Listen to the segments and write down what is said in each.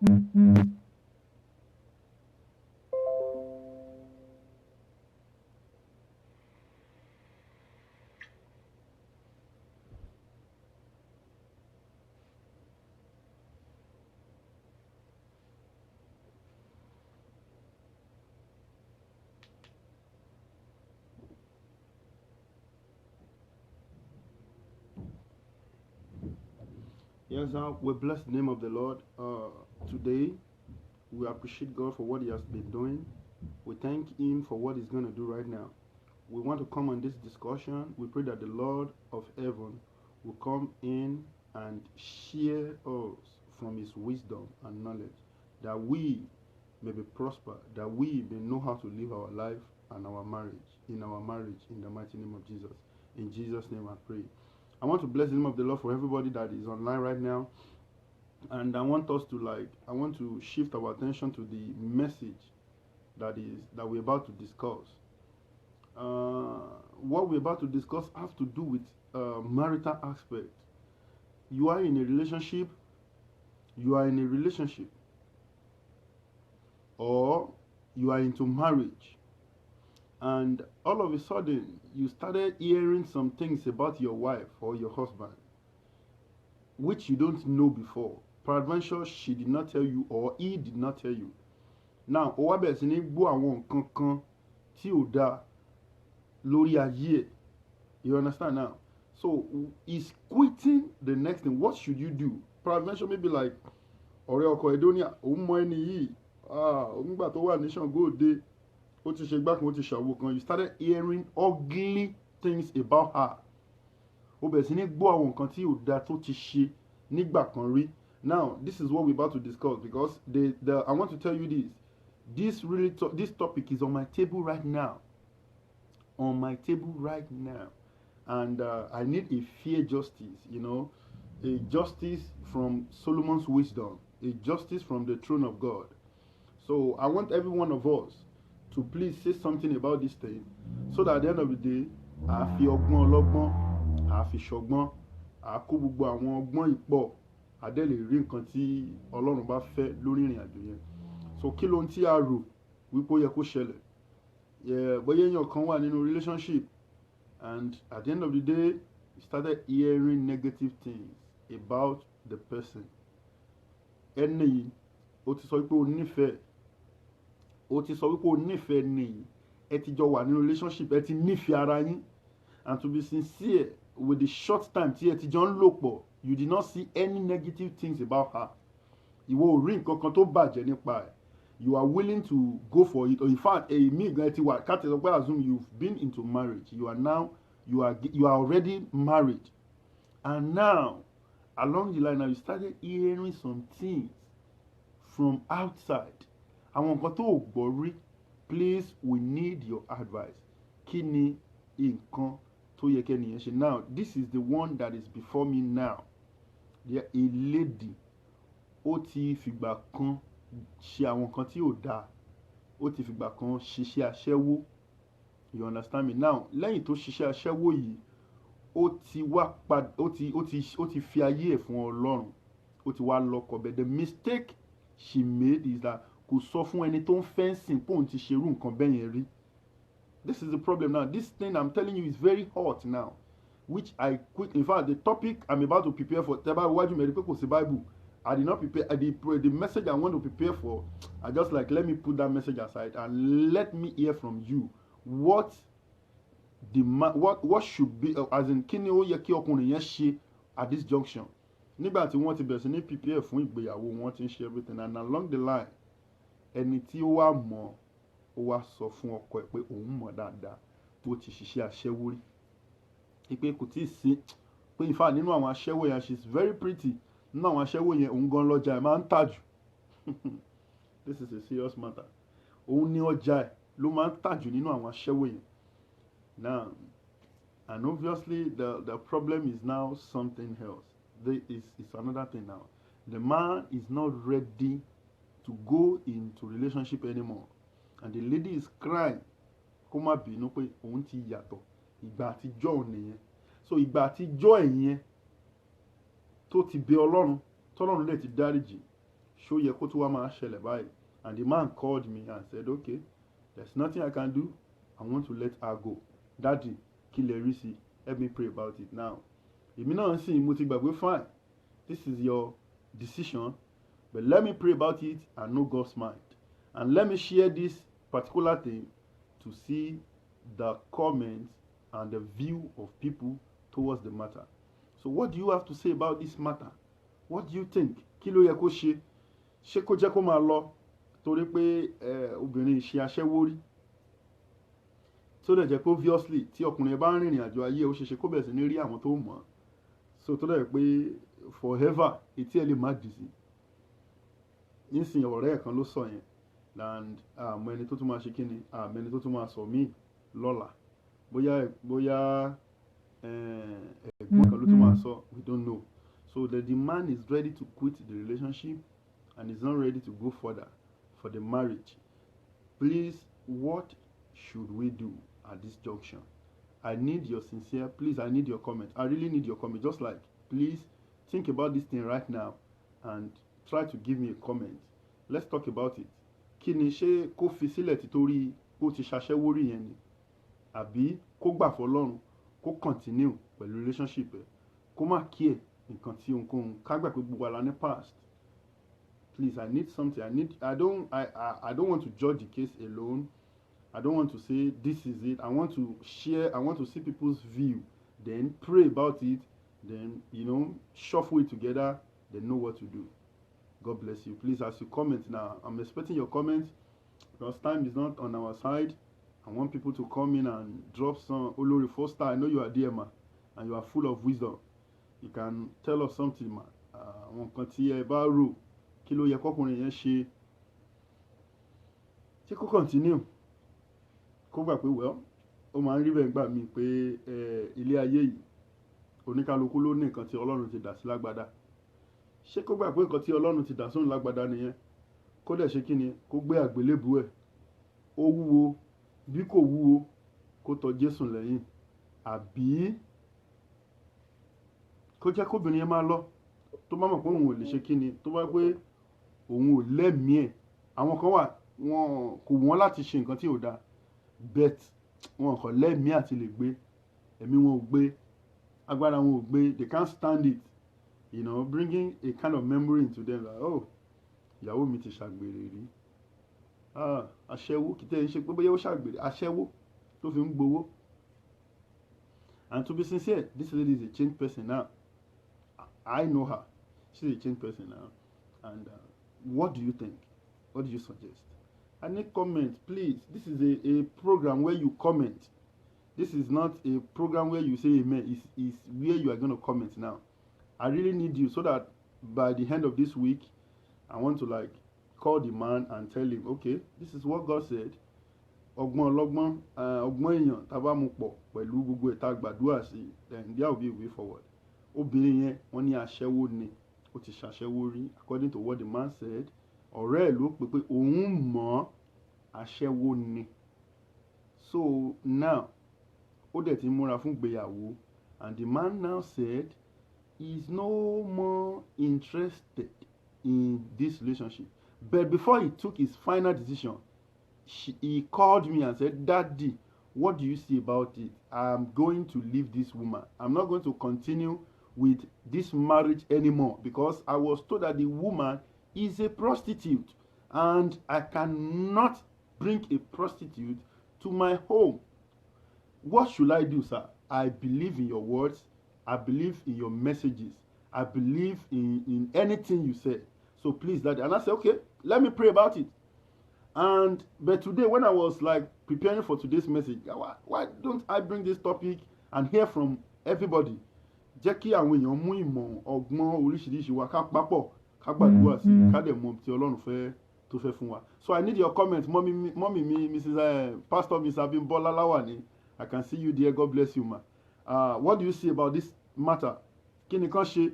Yes, we bless the name of the Lord. Today, we appreciate God for what He has been doing. We thank Him for what He's going to do right now. We want to come on this discussion. We pray that the Lord of heaven will come in and share us from His wisdom and knowledge, that we may be prosper, that we may know how to live our life and our marriage, in the mighty name of Jesus. In Jesus' name I pray. I want to bless the name of the Lord for everybody that is online right now. And I want to shift our attention to the message that we're about to discuss. What we're about to discuss has to do with marital aspect. You are in a relationship, or you are into marriage, and all of a sudden you started hearing some things about your wife or your husband which you don't know before. Peradventure, she did not tell you or he did not tell you. Now, ó wá bẹ̀rẹ̀ sí ní gbọ́ àwọn nǹkan kan tí ò dáa lórí ayé ẹ̀. You understand now? So, he's quitting the next thing. What should you do? Peradventure, maybe like, ọ̀rẹ́ ọkọ Edonia, òun mọ ẹni yìí, nígbà tó wà ní Ṣàngó Òde, ó ti ṣe gbá kan, ó ti ṣàwo kan. You started hearing ugly things about her. Ó bẹ̀rẹ̀ sí ní gbọ́ àwọn nǹkan tí ò dáa tó ti ṣe nígbà kan rí. Now, this is what we're about to discuss, because I want to tell you this. This topic is on my table right now. On my table right now. And I need a fair justice, a justice from Solomon's wisdom, a justice from the throne of God. So I want every one of us to please say something about this thing, so that at the end of the day, a fi ọgbọ́n ọlọ́gbọ́n, a fi ṣọgbọ́n, a kó gbogbo àwọn ọgbọ́n ìpọ̀, a dẹ̀ lè rí nǹkan tí Ọlọ́run bá fẹ́ lórí ìrìn àjò yẹn. So kí ló ń tí a rò wípé ó yẹ kó ṣẹlẹ̀? Bóyá èèyàn kan wà nínú relationship, and at the end of the day, you started hearing negative things about the person. Ẹni yìí, ó ti sọ wípé ó nífẹ̀ẹ́, ni ẹ ti jọ wà nínú relationship, ẹ ti nífẹ̀ẹ́ ara yín, and to be sincere, with the short time tí ẹ ti jọ ń lò pọ̀, you did not see any negative things about her. Ìwọ ò rí nǹkan kan tó bàjẹ́ nípa ẹ̀. You are willing to go for it, or in fact, èmi gan ti wà, káàtì sọ pé assume you've been into marriage, you are already married, and now along the line now you started hearing some things from outside. Àwọn nǹkan tó gbọ́ rí. Please, we need your advice. Kí ni nǹkan tó yẹ kẹ́niyẹn ṣe? Now, this is the one that is before me now. There a lady, ó ti fìgbà kan ṣe àwọn nǹkan tí ò dáa, ó ti fìgbà kan ṣiṣẹ́ aṣẹ́wó. You understand me? Now, lẹ́yìn tó ṣiṣẹ́ aṣẹ́wó yìí, ó ti fi ayé ẹ̀ fún Ọlọ́run, ó ti wá lọ́kọ. But the mistake she made is that kò sọ fún ẹni tó ń fẹ́ǹsìn pé òun ti ṣerú nǹkan bẹ́ẹ̀ yẹn rí. This is the problem now. This thing I'm telling you is very hot now, which I quit. In fact, the topic I'm about to prepare for, tẹ́bá wájú mi rí pé kò sí Bible. I did not prepare the message I want to prepare for. I just let me put that message aside and let me hear from you what should be, as in kí ni ó yẹ kí ọkùnrin yẹn ṣe at this junction. Nígbà tí wọ́n ti bẹ̀rẹ̀ sí ní prepare fún ìgbéyàwó, wọ́n ti ń ṣe everything, and along the line, ẹni tí ó wá mọ̀, ó wá sọ fún ọkọ ẹ̀ pé òun mọ̀ dáadáa tó ti ṣiṣẹ́ aṣẹ́wó rí. Pé kò tíì sí, pé in fact nínú àwọn aṣẹ́wó yẹn, she is very pretty. Nínú àwọn aṣẹ́wó yẹn, òun gan lọ́jà ẹ̀ máa ń tà jù. This is a serious matter. Òun ní ọjà ẹ̀ ló máa ń tà jù nínú àwọn aṣẹ́wó yẹn. Now, and obviously the problem is now something else. It's another thing now. The man is not ready to go into relationship anymore, and the lady is crying, kó má bínú pé òun ti yàtọ̀, ìgbà àtijọ́ òun nìyẹn. So ìgbà àtijọ́ ẹ̀yẹn tó ti bẹ Ọlọ́run, tọ́lọ́run lè ti dáríjì, Show yẹ kó tó wá máa ṣẹlẹ̀ báyìí. And the man called me and said, okay, there's nothing I can do. I want to let her go. Daddy, kí lẹ rí sí, help me pray about it now. Èmi náà sì mo ti gbàgbé fine. This is your decision, but let me pray about it and know God's mind. And let me share this particular thing to see the comments and the view of people towards the matter. So what do you have to say about this matter? What do you think? Kí ló yẹ kó ṣe? Ṣé kó jẹ́ kó máa lọ torí pé obìnrin ṣe aṣẹ́wó rí? Tó dẹ̀ jẹ́ pé obviously tí ọkùnrin bá ń rìnrìn àjò ayé ó ṣeéṣe kó bẹ̀rẹ̀ sí ní rí àwọn tó mọ̀. So tó dẹ̀ pé forever etí ẹ̀ lè má dì sí. Nísìnyí ọ̀rẹ́ ẹ̀ kan ló sọ yẹn. And àmọ́ ẹni tó tún máa ṣe kí ni, àmọ́ ẹni tó tún máa sọ míì lọ́la. Bóyá ẹ̀gbọ́n kan ló tún máa sọ, we don't know. So the man is ready to quit the relationship and is not ready to go further for the marriage. Please, what should we do at this junction? I need your sincere, please, I need your comment. I really need your comment. Just like, please think about this thing right now and try to give me a comment. Let's talk about it. Kí ni, ṣé kó fi sílẹ̀ títorí ó ti ṣaṣẹ́wó rí yẹn ni? Àbí kó gbà fọlọ́run, kó continue pẹ̀lú relationship ẹ̀, kó má kí ẹ̀ nǹkan tí ohunkóhun, ká gbà pé gbogbo ala ní past. Please, I need something. I don't want to judge the case alone. I don't want to say this is it. I want to share, I want to see people's view, then pray about it, then, shuffle it together, then know what to do. God bless you. Please, as you comment now, I'm expecting your comments because time is not on our side. I want people to come in and drop some. Olori Foster, I know you are there, man, and you are full of wisdom. You can tell us something, man. Àwọn kan tí ẹ bá rò, kí ló yẹ kọ́kùnrin yẹn ṣe? Ṣé kó continue? Kó gbà pé well, ó máa ń rí bẹ́ẹ̀ gbà mí pé ilé ayé yìí oníkálukú ló ní nǹkan tí Ọlọ́run ti dà sí lágbádá. Ṣé kó gbà pé nǹkan tí Ọlọ́run ti dà sóun lágbádá nìyẹn? Kó dẹ̀ ṣe kí ni? Kó gbé àgbélébùú ẹ̀. Ó wúwo bí kò wúwo kó tọ̀ Jésù lẹ́yìn. Àbí kó jẹ́ kóbìnrin yẹn máa lọ tó bá mọ̀ pé òun ò lè ṣe kí ni, tó bá pé òun ò lẹ́mìí ẹ̀. Àwọn kan wà wọn kò wọ́n láti ṣe nǹkan tí ò dáa, bet wọn kò lẹ́mìí àti lè gbé, ẹ̀mí wọn ò gbé, agbára wọn ò gbé, they can't stand it, bringing a kind of memory into them like, oh, ìyàwó mi ti ṣàgbèrè rí, aṣẹ́wó, kì í tẹ́ ẹ ṣe pé bóyá ó ṣàgbèrè, aṣẹ́wó ló fi ń gbowó. And to be sincere, this lady is a changed person now. I know her. She's a changed person now. And what do you think? What do you suggest? I need comments, please. This is a program where you comment. This is not a program where you say amen. It's where you are going to comment now. I really need you so that by the end of this week, I want to call the man and tell him, okay, this is what God said. Ọgbọ́n ọlọ́gbọ́n, ọgbọ́n èèyàn tá bá mú pọ̀ pẹ̀lú gbogbo ìta gbàdúrà sí, then there will be a way forward. Obìnrin yẹn wọ́n ní aṣẹ́wó ni, ó ti ṣaṣẹ́wó rí, according to what the man said. Ọ̀rẹ́ ẹ̀ ló pè pé òun mọ̀ aṣẹ́wó ni. So now ó dẹ̀ ti múra fún ìgbéyàwó, and the man now said he is no more interested in this relationship. But before he took his final decision, he called me and said, Daddy, what do you see about it? I'm going to leave this woman. I'm not going to continue with this marriage anymore because I was told that the woman is a prostitute and I cannot bring a prostitute to my home. What should I do, sir? I believe in your words. I believe in your messages. I believe in anything you say. So please, Daddy. And I said, okay, let me pray about it. But today, when I was preparing for today's message, why don't I bring this topic and hear from everybody? Jẹ́ kí àwọn èèyàn mú ìmọ̀ ọgbọ́n oríṣiríṣi wa ká papọ̀ ká gbàdúrà sí ká dẹ̀ mọ̀ tí Ọlọ́run fẹ́ tó fẹ́ fún wa. So I need your comment, mommy mi, Mrs. Pastor Miss Abimbola Lawani. I can see you there. God bless you, ma. What do you see about this matter? Kí ni kàn ṣe?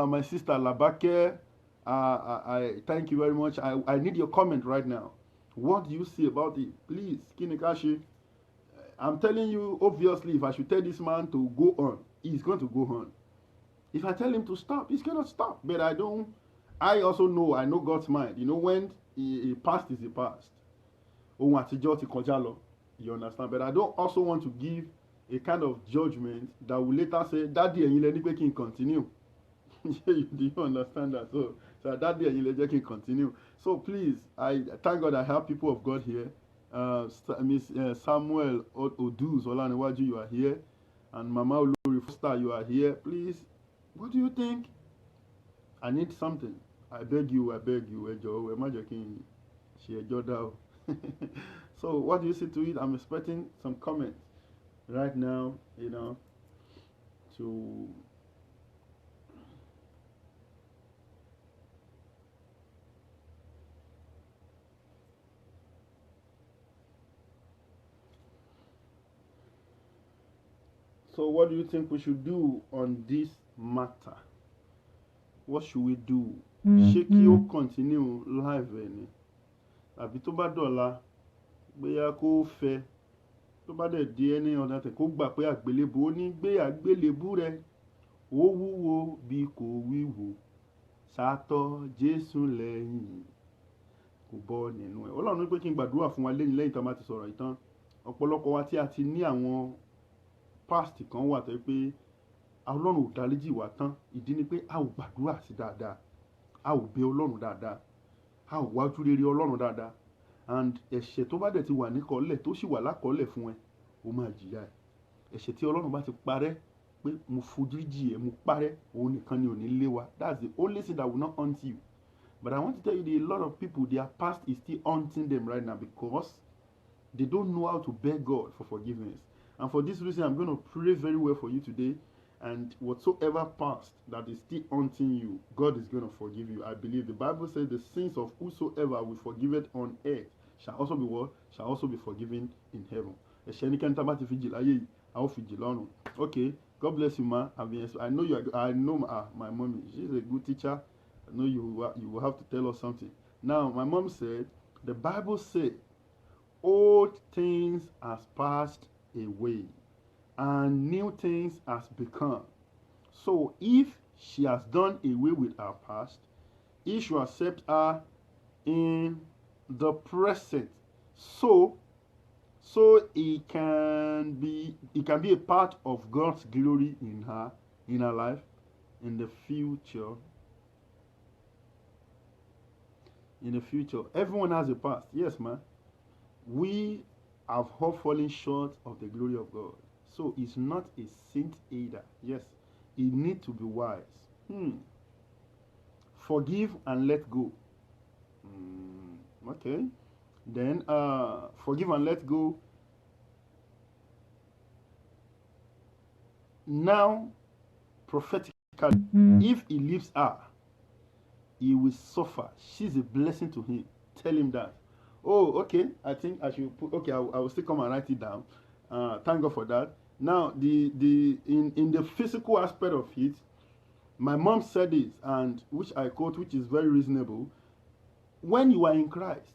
My sister Labake, I thank you very much. I need your comment right now. What do you see about it? Please, Kinikashi. I'm telling you, obviously, if I should tell this man to go on, he's going to go on. If I tell him to stop, he's going to stop. But I don't I also know, I know God's mind. You know, when a past is a past. Ohun àtijọ́ ti kọjá lọ. You understand? But I don't also want to give a kind of judgment that will later say, Daddy, ẹ̀yin lẹ ní pé kí n continue. Do you understand that? So Daddy, ẹ̀yin lẹ jẹ́ kí n continue. So please, I thank God I have people of God here. Miss Samuel Oduz Olaniwaju, you are here. And Mama Olori Foster, you are here. Please, what do you think? I need something. I beg you, ẹ jọ̀ọ́, ẹ má jẹ́ kí n ṣe ẹjọ́ dá o. So what do you say to it? I'm expecting some comments right now, you know, to so what do you think we should do on this matter? What should we do? Ṣé kí ó continue live ẹ̀ ni? Àbí tó bá dọ̀la bóyá kó fẹ́, tó bá dẹ̀ di ẹni ọ̀dà tẹ̀ kó gbà pé àgbélébù, ó ní gbé àgbélébù rẹ̀, ó wúwo bí kò wíwo, sátọ̀ Jésù lẹ́yìn, kò bọ́ nínú ẹ̀. Ọlọ́run ní pé kí n gbàdúrà fún wa lẹ́yìn tá a máa ti sọ̀rọ̀ ìtàn. Ọ̀pọ̀lọpọ̀ wa tí a ti ní àwọn past kan wà tó yẹ pé Ọlọ́run ò dáríjì wá tán. Ìdí ni pé a ò gbàdúrà sí dáadáa, a ò bẹ Ọlọ́run dáadáa, a ò wájú rere Ọlọ́run dáadáa. And ẹ̀ṣẹ̀ tó bá dẹ̀ ti wà níkọ̀ọ́lẹ̀ tó sì wà lákọ̀ọ́lẹ̀ fún ẹ, ó máa jìyà ẹ̀. Ẹ̀ṣẹ̀ tí Ọlọ́run bá ti parẹ́ pé mo foríjì ẹ, mo parẹ́, òun nìkan ni ò ní lé wa. That's the only thing that will not haunt you. But I want to tell you that a lot of people, their past is still haunting them right now because they don't know how to beg God for forgiveness. And for this reason, I'm going to pray very well for you today. And whatsoever past that is still haunting you, God is going to forgive you. I believe the Bible says the sins of whosoever will forgive it on earth shall also be what? Shall also be forgiven in heaven. Okay, God bless you, ma. I know you are, I know my mommy. She's a good teacher. I know you will have to tell us something. Now, my mom said, the Bible said, old things has passed away and new things has become. So if she has done away with her past, he should accept her in the present. So it can be a part of God's glory in her life in the future. In the future, everyone has a past. Yes, man. We have all fallen short of the glory of God. So it's not a saint either. Yes, you need to be wise. Forgive and let go. Okay. Then forgive and let go. Now, prophetically, if he leaves her, he will suffer. She's a blessing to him. Tell him that. Oh, okay. I think I should put. Okay, I will still come and write it down. Thank God for that. Now, in the physical aspect of it, my mom said this, and which I quote, which is very reasonable. When you are in Christ,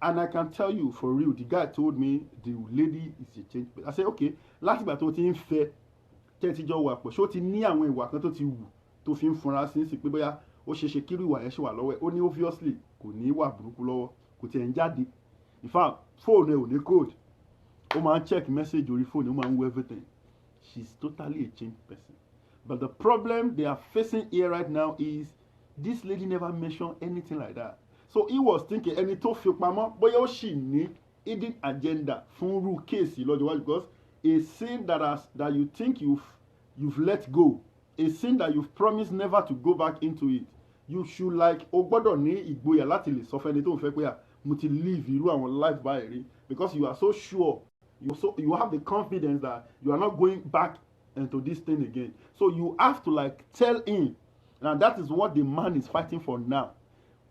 and I can tell you for real, the guy told me the lady is a change. I said, okay. Láti ìgbà tó ti ń fẹ́, tẹ́tíjọ́ wà pọ̀, ṣó ti ní àwọn ìwà kan tó ti wù tó fi ń funra sí pé bóyá ó ṣe ṣe kírú ìwà yẹn ṣe wà lọ́wọ́ ẹ̀. Ó ní obviously kò ní ìwà burúkú lọ́wọ́, kò tiẹ̀ ń jáde. In fact, phone ẹ̀ ò ní code. Ó máa ń check message orí phone, ó máa ń wo everything. She's totally a changed person. But the problem they are facing here right now is this lady never mentioned anything like that. So he was thinking ẹni tó fi pamọ́ bóyá ó sì ní hidden agenda fún irú case lọ́jọ́ iwájú, because a sin that you think you've let go, a sin that you've promised never to go back into it, you should o gbọ́dọ̀ ní ìgboyà láti lè sọ fẹ́ni tó ń fẹ́ pé mo ti live irú àwọn life báyìí rí, because you are so sure, you have the confidence that you are not going back into this thing again. So you have to tell him, and that is what the man is fighting for now.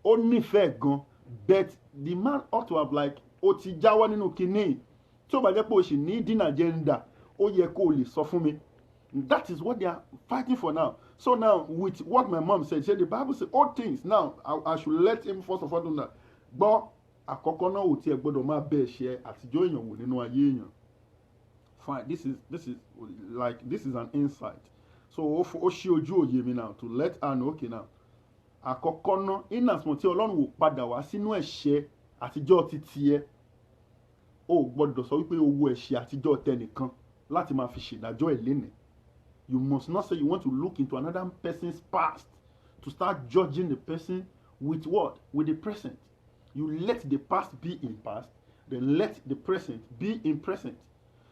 Ó nífẹ̀ẹ́ gan, but the man ought to have ó ti jáwọ́ nínú kinní tí ó bá jẹ́ pé o sì ní hidden agenda, ó yẹ kó o lè sọ fún mi. That is what they are fighting for now. So now, with what my mom said, the Bible says all things. Now, I should let him first of all know that. Gbọ́ àkọ́kọ́ náà ò tiẹ̀ gbọ́dọ̀ máa bẹ́ẹ̀ ṣe àtijọ́ èèyàn wò nínú ayé èèyàn. Fine, this is an insight. So ó ṣí ojú òye mi now to let her know, okay now, àkọ́kọ́ ná in as much tí ọlọ́run ò padà wá sínú ẹ̀ṣẹ̀ àtijọ́ ti tiẹ̀, o gbọ́dọ̀ sọ wípé owó ẹ̀ṣẹ̀ àtijọ́ tẹnìkan láti máa fi ṣèdájọ́ ẹ̀ lénìí. You must not say you want to look into another person's past to start judging the person with what? With the present. You let the past be in past, then let the present be in present.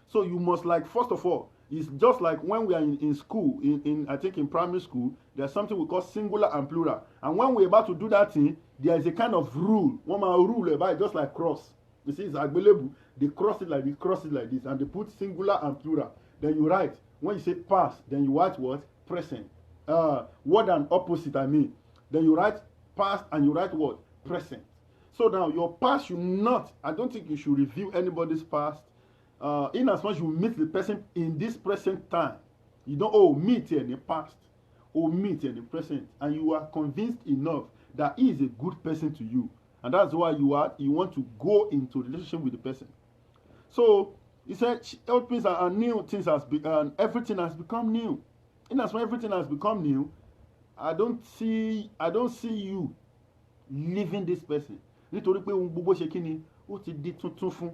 So you must, like, first of all, it's just like when we are in school, in I think in primary school, there's something we call singular and plural. And when we're about to do that thing, there is a kind of rule. One man rule about it, just like cross. You see, it's available. They cross it like this, and they put singular and plural. Then you write, when you say past, then you write what? Present. Word and opposite, I mean. Then you write past and you write what? Present. So now your past should not, I don't think you should review anybody's past. In as much you meet the person in this present time, you don't meet in the past, or meet in the present, and you are convinced enough that he is a good person to you, and that's why you want to go into relationship with the person. So he said all things are new, things has become, everything has become new. In as much everything has become new, I don't see you leaving this person nítorí pé ohun gbogbo ṣe kíni ó ti di tuntun fún.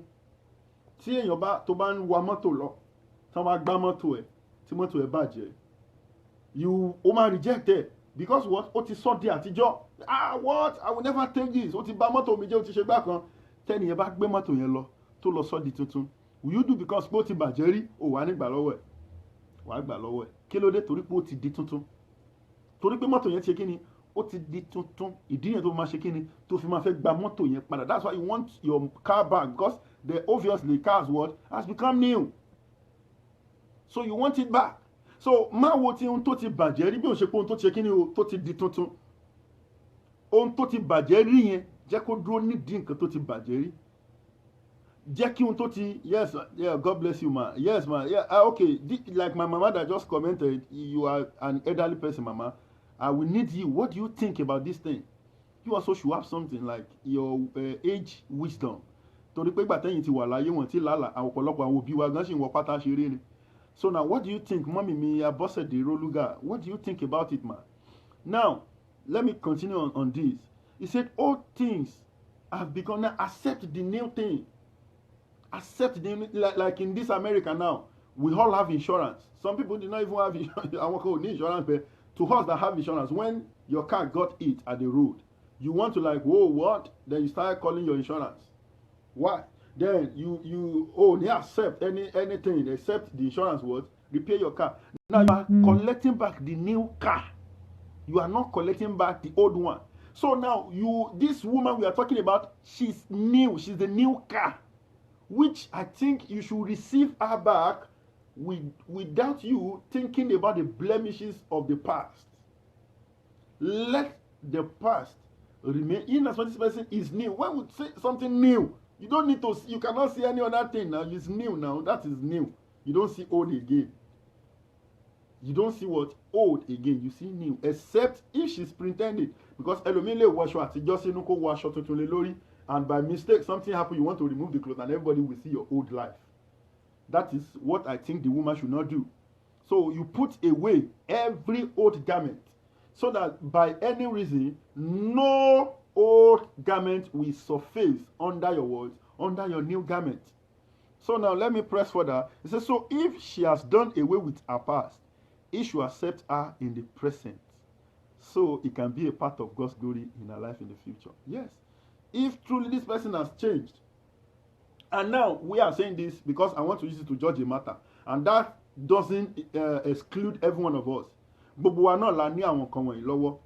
Tí èèyàn tó bá ń wa mọ́tò lọ, tí wọ́n bá gbá mọ́tò ẹ̀, tí mọ́tò ẹ̀ bàjẹ́, ó máa reject ẹ̀ because what? Ó ti sọ di àtijọ́. What? I will never take this. Ó ti bà mọ́tò mi jẹ́, ó ti ṣe gbá kan. Tẹ́nìyẹn bá gbé mọ́tò yẹn lọ tó lọ sọ di tuntun, will you do because pé ó ti bàjẹ́ rí? Ó wà nígbà lọ́wọ́ ẹ̀. Wàá gbà lọ́wọ́ ẹ̀. Kí ló dé? Torí pé ó ti di tuntun. Torí pé mọ́tò yẹn ti ṣe kíni? Ó ti di tuntun. Ìdí yẹn tó máa ṣe kíni? Tó fi máa fẹ́ gba mọ́tò yẹn padà. That's why you want your car back, because obviously cars what has become new. So you want it back. So má wo ti ohun tó ti bàjẹ́ rí bí ó ṣe pé ohun tó ti ṣe kíni o tó ti di tuntun. Ohun tó ti bàjẹ́ rí yẹn jẹ́ kó dúró nídìí nǹkan tó ti bàjẹ́ rí. Jẹ́ kí ohun tó ti, yes, yeah, God bless you, ma. Yes, ma. Yeah, okay. Like my mama that just commented, you are an elderly person, mama. I will need you. What do you think about this thing? You also should have something like your age wisdom. Torí pé gbàtẹ́yìn ti wà láyé wọn tí lálà ọ̀pọ̀lọpọ̀ àwọn òbí wa gan ṣì ń wọ pátá ṣeré ni. So now what do you think, mommy mi Abosede Roluga? What do you think about it, ma? Now let me continue on this. He said all things have become, now accept the new thing. Accept the, like in this America now, we all have insurance. Some people do not even have insurance. I won't need insurance, but to us that have insurance, when your car got hit at the road, you want to like, whoa, what? Then you start calling your insurance. Why? Then they accept anything except the insurance what? Repair your car. Now you are collecting back the new car. You are not collecting back the old one. So now this woman we are talking about, she's new. She's the new car, which I think you should receive her back without you thinking about the blemishes of the past. Let the past remain. In as much as this person is new, when we say something new, you don't need to. You cannot see any other thing now. It's new now. That is new. You don't see old again. You don't see what? Old again. You see new. Except if she's pretending. Because ẹlòmíì lè wọ aṣọ àtijọ́ sínú kó wọ aṣọ tuntun lé lórí, and by mistake something happen, you want to remove the clothes and everybody will see your old life. That is what I think the woman should not do. So you put away every old garment so that by any reason no old garment will surface under your words, under your new garment. So now let me press further. It says, so if she has done away with her past, he should accept her in the present, so it can be a part of God's glory in her life in the future. Yes. If truly this person has changed, and now we are saying this because I want to use it to judge a matter, and that doesn't exclude every one of us. Gbogbo wa náà la ní àwọn kan wọ̀nyí lọ́wọ́.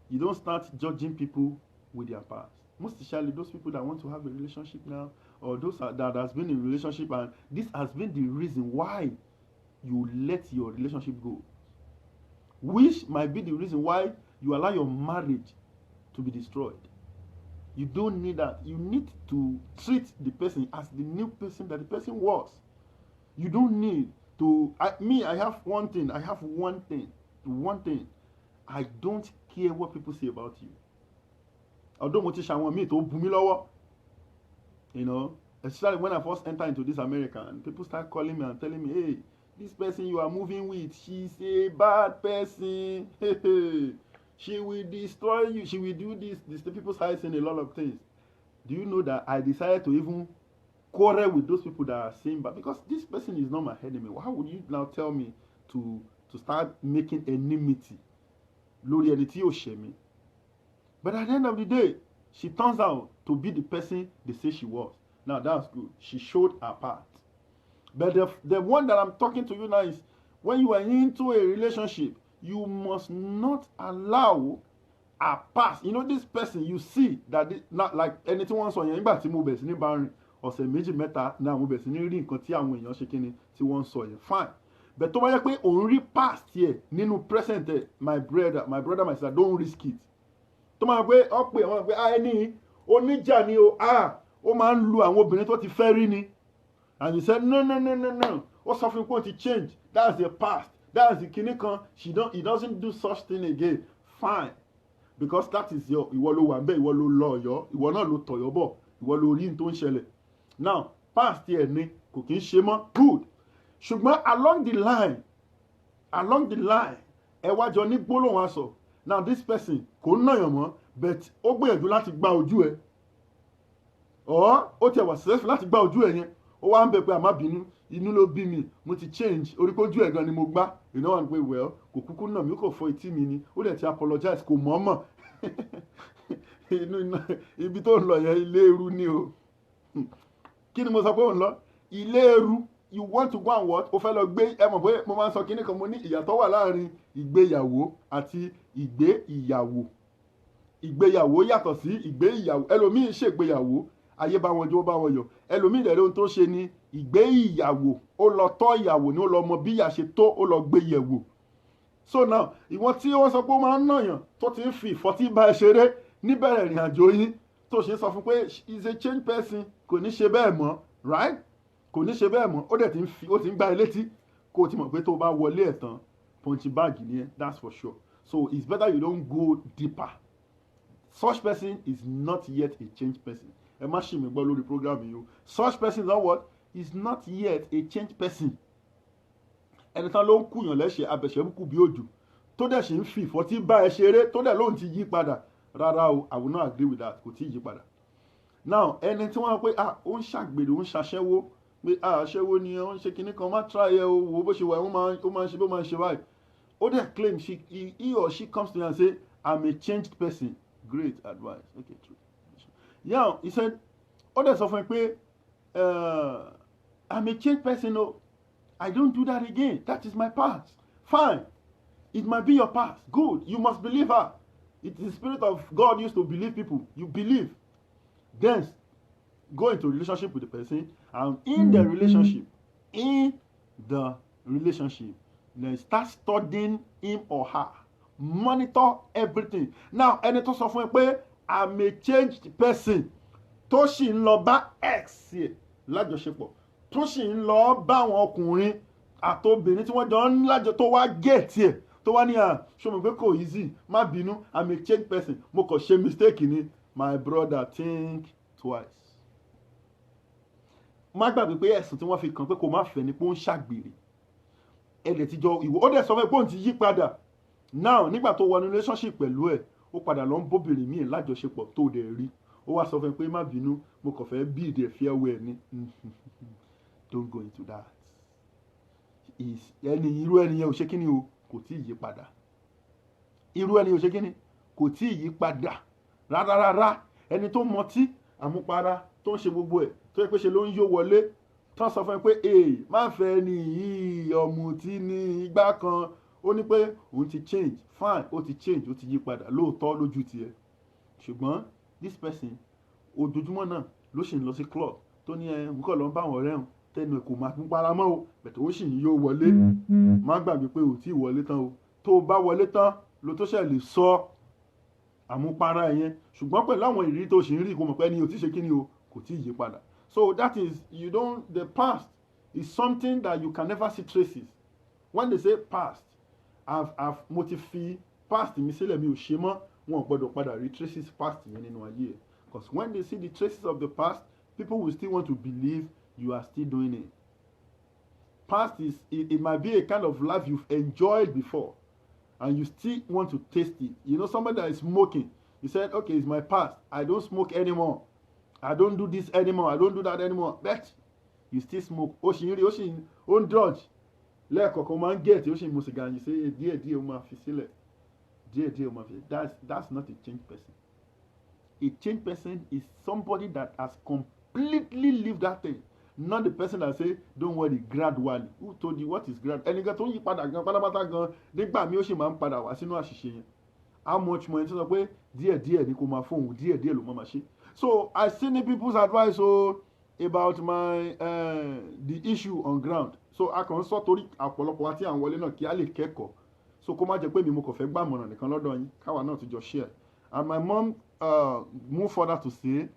You don't start judging people with their past. Most especially those people that want to have a relationship now, or those that has been in a relationship and this has been the reason why you let your relationship go, which might be the reason why you allow your marriage to be destroyed. You don't need that. You need to treat the person as the new person that the person was. You don't need to. I have one thing. One thing. I don't care what people say about you. Although mo ti ṣàwọn míì tó bù mí lọ́wọ́, you know, especially when I first entered into this America, and people start calling me and telling me, hey, this person you are moving with, she's a bad person. She will destroy you. She will do this. The people's eyes in a lot of things. Do you know that I decided to even quarrel with those people that are saying, but because this person is not my enemy, why would you now tell me to start making enmity lórí ẹni tí yóò ṣẹ̀ mí? But at the end of the day, she turns out to be the person they say she was. Now that's good. She showed her part. But the one that I'm talking to you now is when you are into a relationship, you must not allow a past. You know, this person, you see that not like anything wọ́n sọ yẹn nígbà tí mo bẹ̀ sí ní bá rìn ọ̀sẹ̀ méjì mẹ́ta náà mo bẹ̀ sí ní rí nǹkan tí àwọn èèyàn ṣe kíni tí wọ́n sọ yẹn fine. But tó bá yẹ pé òun rí past yẹ nínú present ẹ, my brother, my sister, don't risk it. Tó máa pé ọ pé àwọn pé ẹni oníjà ni o ó máa ń lu àwọn obìnrin tó ti fẹ́ rí ni, and you said no ó sọ fún pé ó ti change, that's the past, that's the kinní kan, he doesn't do such thing again, fine, because that is your ìwọ ló wà ń bẹ̀, ìwọ ló lọ Ọ̀yọ́, ìwọ náà ló tọ̀yọ́ bọ̀, ìwọ ló rí n tó ń ṣẹlẹ̀. Now past ẹ̀ ni kò kí ń ṣe mọ́, good. Ṣùgbọ́n along the line ẹ wá jọ ní gbólóhùn aṣọ. Now this person kò ń nàyàn mọ́, but ó gbìyànjú láti gba ojú ẹ, or ó tiẹ̀ wà successful láti gba ojú ẹ yẹn, ó wá ń bẹ pé àmá bínú, inú ló bí mi, mo ti change, orí kójú ẹ̀ gan ni mo gbá, you know, and pé well kò kúkú náà mi, ó kò fọ etí mi ni, ó dẹ̀ ti apologize, kò mọ̀ọ́mọ̀. Ibi tó ń lọ yẹn ilé eru ni o. Kí ni mo sọ pé ó ń lọ? Ilé eru. You want to go and what? O fẹ́ lọ gbé, ẹ mọ̀ pé mo máa ń sọ kíní kan, mo ní ìyàtọ̀ wà láàrin ìgbéyàwó àti ìgbé ìyàwó. Ìgbéyàwó yàtọ̀ sí ìgbé ìyàwó. Ẹlòmíì ṣègbéyàwó, ayé bá wọn jó bá wọn yọ̀. Ẹlòmíì dẹ̀ ohun tó ṣe ni ìgbé ìyàwó. Ó lọ tọ́ ìyàwó ni, ó lọ mọ bí ìyà ṣe tó, ó lọ gbé yẹ̀wò. So now, ìwọ̀n tí wọ́n sọ pé ó máa ń nàyàn tó ti ń fi ìfọ́tí bá ẹ ṣeré níbẹ̀rẹ̀ ìrìn àjò yín, tó ṣe sọ fún pé is a change person, kò ní ṣe bẹ́ẹ̀ mọ́, right? Kò ní ṣe bẹ́ẹ̀ mọ́, ó dẹ̀ ti ń gbá ẹ létí kó o ti mọ̀ pé tó bá wọlé ẹ̀ tán punching bag ni ẹ, that's for sure. So it's better you don't go deeper. Such person is not yet a changed person. Ẹ má ṣì mí gbọ́ lórí program yìí o. Such person is not what? Is not yet a changed person. Ẹni tán ló ń kùyàn lẹ́sẹ̀ abẹ̀ṣẹ́bùkù bí òjò, tó dẹ̀ ṣì ń fi ìfọ́tí bá ẹ ṣeré, tó dẹ̀ lóun ti yí padà. Rárá o, I will not agree with that. Kò tí ì yí padà. Now ẹni tí wọ́n pé ó ń ṣàgbèrè, ó ń ṣaṣẹ́wó, pé aṣẹ́wó ni ó ń ṣe kinní kan, má try ẹ o, wo bó ṣe wà, ó máa ń ṣe bó máa ń ṣe báyìí. Ó dẹ̀ claim he or she comes to you and say I'm a changed person. Great advice. Okay, true. Yeah, he said, ó dẹ̀ sọ fún mi pé I'm a changed person o. I don't do that again. That is my past. Fine. It might be your past. Good. You must believe her. It's the spirit of God used to believe people. You believe. Then go into a relationship with the person, and in the relationship, then start studying him or her. Monitor everything. Now, ẹni tó sọ fún ẹ pé I'm a changed person, tó sì ń lọ bá ex ẹ̀ lájọṣepọ̀, tó sì ń lọ bá àwọn ọkùnrin àtobìnrin tí wọ́n jọ ń lájọ, tó wá gẹ̀ẹ́tì ẹ̀, tó wá ní ṣọmọ pé kò easy, má bínú, I'm a changed person, mo kàn ṣe mistake ni. My brother, think twice. Má gbàgbé pé ẹ̀sùn tí wọ́n fi kàn pé kò má fẹ́ ni pé ó ń ṣàgbèrè. Ẹ̀dẹ̀ ti jọ ìwọ, ó dẹ̀ sọ fún ẹ pé òun ti yí padà. Now nígbà tó wọnú relationship pẹ̀lú ẹ̀, ó padà lọ ń bóbìnrin míì lájọṣepọ̀ tó dẹ̀ rí. Ó wá sọ fún ẹ pé má bínú, mo kàn fẹ́ build a farewell ni. Don't go into that. Irú ẹni yẹn ò ṣe kíni o, kò tí ì yí padà. Irú ẹni ò ṣe kíni, kò tí ì yí padà. Rárá. Ẹni tó mọtí àmupara tó ń ṣe gbogbo ẹ̀, tó yẹ pé ṣe ló ń yó wọlé, tán sọ fún ẹ pé má fẹ́ ni yìí, ọ̀mùtí ní igbá kan, ó ní pé òun ti change, fine, ó ti change, ó ti yí padà lóòótọ́ lójú tiẹ̀. Ṣùgbọ́n this person ojoojúmọ́ náà ló ṣì ń lọ sí club, tó ní nǹkan lọ ń bá àwọn ọ̀rẹ́ hàn, tẹnu ẹ̀ kò máa tún para mọ́ o, bẹ̀tẹ̀ ó ṣì ń yó wọlé. Má gbàgbé pé ò tí ì wọlé tán o. Tó o bá wọlé tán ló tó ṣẹ̀ lè sọ àmupara ẹ̀yẹn. Ṣùgbọ́n pẹ̀lú àwọn ìrírí tó ṣì ń rí, kò mọ̀ pé ẹni ò tí ṣe kíni o, kò tí ì yí padà. So that is, the past is something that you can never see traces. When they say past, mo ti fi past mi sílẹ̀, mi ò ṣe mọ́, wọn ò gbọ́dọ̀ padà rí traces past yẹn nínú ayé ẹ̀. Because when they see the traces of the past, people will still want to believe you are still doing it. Past is, it might be a kind of life you've enjoyed before. and you still want to taste it. You know, somebody that is smoking, he said, okay, it's my past. I don't smoke anymore. I don't do this anymore. I don't do that anymore. But you still smoke. Ó ṣì ń dodge. Lẹ́ẹ̀kọ̀ọ̀kan máa ń get ó ṣì ń mu sìgá. You say, díẹ̀ ó máa fi sílẹ̀. Díẹ̀ ó máa fi. That's not a changed person. A changed person is somebody that has completely lived that thing. Not the person that say, don't worry, gradually. Who told you what is grad? Ẹnìkan tó ń yí padà gan pátápátá gan nígbà mi ó ṣì máa ń padà wá sínú àṣìṣe yẹn. How much more? Sọ pé díẹ̀ ni kò máa fóun, díẹ̀ ló máa ṣe. So I see the people's advice about my the issue on ground. So a kàn ń sọ torí ọ̀pọ̀lọpọ̀ wa tí à ń wọlé náà kí á lè kẹ́kọ̀ọ́. So kó má jẹ́ pé mi mo kàn fẹ́ gbàmọ̀ràn nìkan lọ́dọ̀ yín káwa náà ti jọ share. And my mom moved further to say,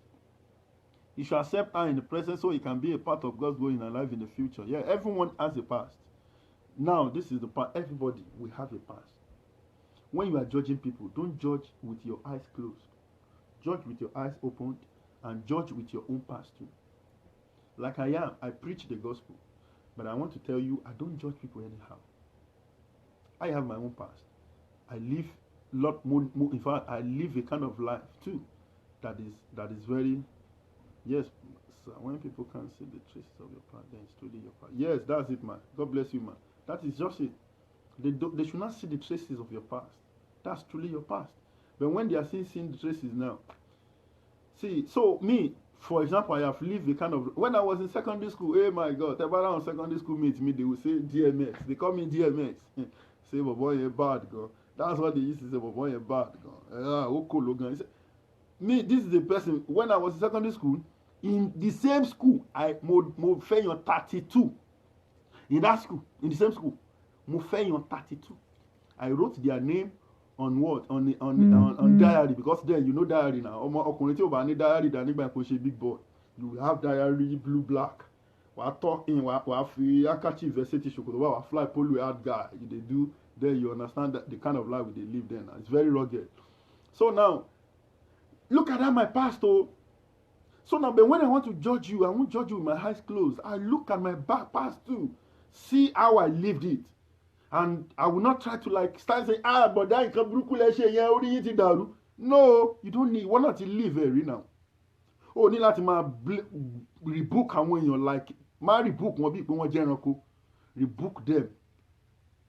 you should accept her in the present so it can be a part of God's will in our life in the future. Yeah, everyone has a past. Now, this is the part. Everybody will have a past. When you are judging people, don't judge with your eyes closed. Judge with your eyes opened and judge with your own past too. Like I preach the gospel, but I want to tell you, I don't judge people anyhow. I have my own past. I live lot more, in fact, I live a kind of life too that is very, yes, sir, when people can't see the traces of your past, then it's truly your past. Yes, that's it, man. God bless you, man. That is just it. They should not see the traces of your past. That's truly your past. But when they are seeing the traces now, see, so me, for example, I have lived a kind of, when I was in secondary school, oh my God, everybody on secondary school meets me, they will say DMX. They call me DMX. Say, but boy, you're bad, girl. That's what they used to say, but boy, you're bad, girl. Me, this is the person, when I was in secondary school, in the same school, I mo fẹ́ yan 32. In that school, in the same school, mo fẹ́ yan 32. I wrote their name on what? On diary, because then you know diary now. Ọkùnrin tí ó bá ní diary dá nígbà kó ṣe big boy. You have diary blue black. Wàá talk in, wàá fi handkerchief ṣètì ṣòkòtò, wàá fly polo hard guy. They do, then you understand that the kind of life they live then. It's very rugged. So now, look at that, my past. So now, but when I want to judge you, I won't judge you with my eyes closed. I look at my back past too. See how I lived it. And I will not try to like start saying, but that nǹkan burúkú lẹ ṣe yẹn orí yín ti dàrú. No, you don't need, wọ́n náà ti live ẹ̀rí now. O ní láti máa rebook àwọn èèyàn like, máa rebook wọn bí pé wọ́n jẹ́ ẹranko. Rebook them.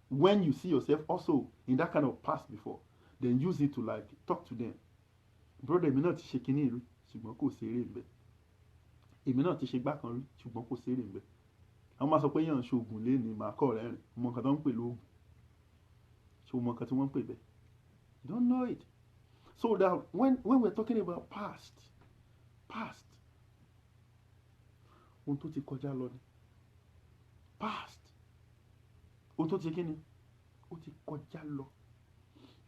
When you see yourself also in that kind of past before, then use it to like talk to them. Brother, èmi náà ti ṣe kinní rí, ṣùgbọ́n kò ṣeré ń bẹ. Èmi náà ti ṣe gbá kan rí, ṣùgbọ́n kò ṣeré ń bẹ. Àwọn máa sọ pé yàn ṣoògùn lé ní màá kọ́ rẹ̀ rìn. Mo mọ nǹkan tó ń pè lóògùn. Ṣé o mọ nǹkan tí wọ́n ń pè bẹ́ẹ̀? You don't know it. So that when we're talking about past, ohun tó ti kọjá lọ ni. Past. Ohun tó ti kí ni? Ó ti kọjá lọ.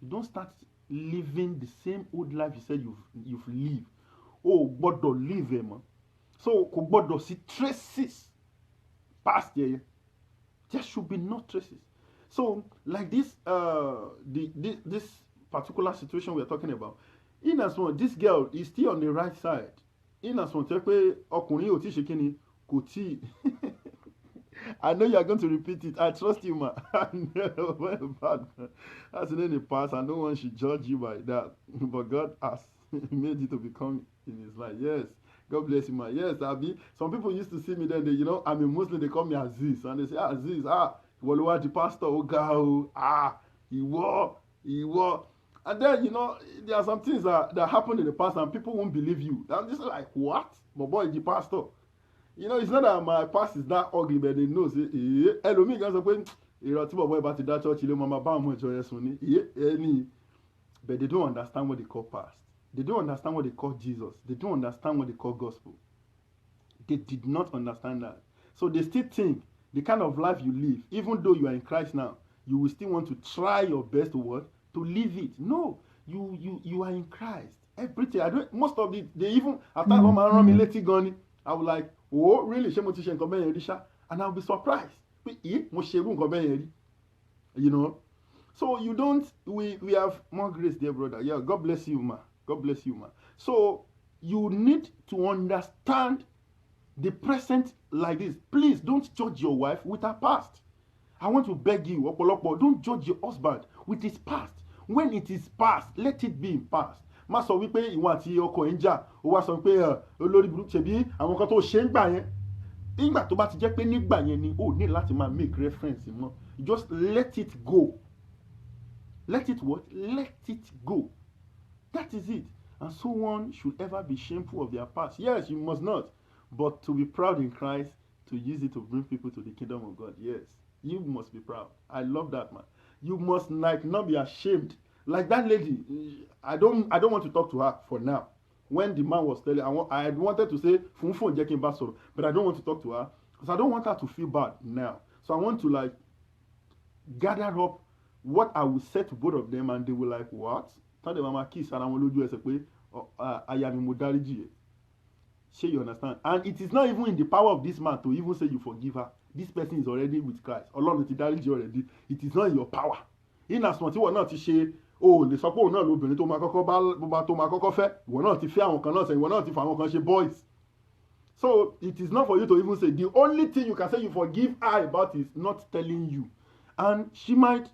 You don't start living the same old life you said you've lived. O gbọ́dọ̀ live ẹ̀ mọ́. So kò gbọ́dọ̀ sí traces. Past year, there should be no traces. So, like this, this particular situation we are talking about, in as one, this girl is still on the right side. In as one, ọkùnrin ò tí ṣe kíni kò tí. I know you are going to repeat it. I trust you, man. I know bad. That's in the past, and no one should judge you by that. But God has made you to become in His life. Yes. God bless you, man. Yes, Abi. Some people used to see me then, I'm a Muslim, they call me Aziz. And they say, Aziz, Waluwa the pastor, Iwo. And then, there are some things that happened in the past and people won't believe you. I'm just like, what? But boy, the pastor. It's not that my past is that ugly, but they know, say, Elomi guys are going, boy about that church, but they don't understand what they call past. They don't understand what they call Jesus. They don't understand what they call gospel. They did not understand that. So they still think the kind of life you live, even though you are in Christ now, you will still want to try your best to what? To live it. No, you are in Christ. Everything. Most of it, they even, after I will like, oh, really? And I'll be surprised. So you don't, we have more grace, dear brother. Yeah, God bless you, man. God bless you, man. So you need to understand the present like this. Please don't judge your wife with her past. I want to beg you, don't judge your husband with his past. When it is past, let it be in past. Má sọ wípé ìwọ àti ọkọ ẹ̀ ń jà, ó wá sọ pé olórí burúkú ṣebí àwọn kan tó ṣe ń gbà yẹn. Nígbà tó bá ti jẹ́ pé nígbà yẹn ni ó ní láti máa make reference mọ́. Just let it go. Let it what? Let it go. That is it. And so one should ever be shameful of their past. Yes, you must not. But to be proud in Christ, to use it to bring people to the kingdom of God. Yes, you must be proud. I love that, man. You must like not be ashamed. Like that lady, I don't want to talk to her for now. When the man was telling, I wanted to say, Funfun Jekin Basoro, but I don't want to talk to her because I don't want her to feel bad now. So I want to like gather up what I will say to both of them, and they will like, what? Tell them I'm kiss and I will do as a way. I am Modariji. Sure, you understand? And it is not even in the power of this man to even say you forgive her. This person is already with Christ. Ọlọ́run ti dáríjì already. It is not in your power. In as much ìwọ náà ti ṣe o lè sọ pé òun náà lóbìnrin tó máa kọ́kọ́ bá tó máa kọ́kọ́ fẹ́. Ìwọ náà ti fẹ́ àwọn kan náà sẹ́yìn. Ìwọ náà ti fẹ́ àwọn kan ṣe boys. So it is not for you to even say. The only thing you can say you forgive her about is not telling you. And she might.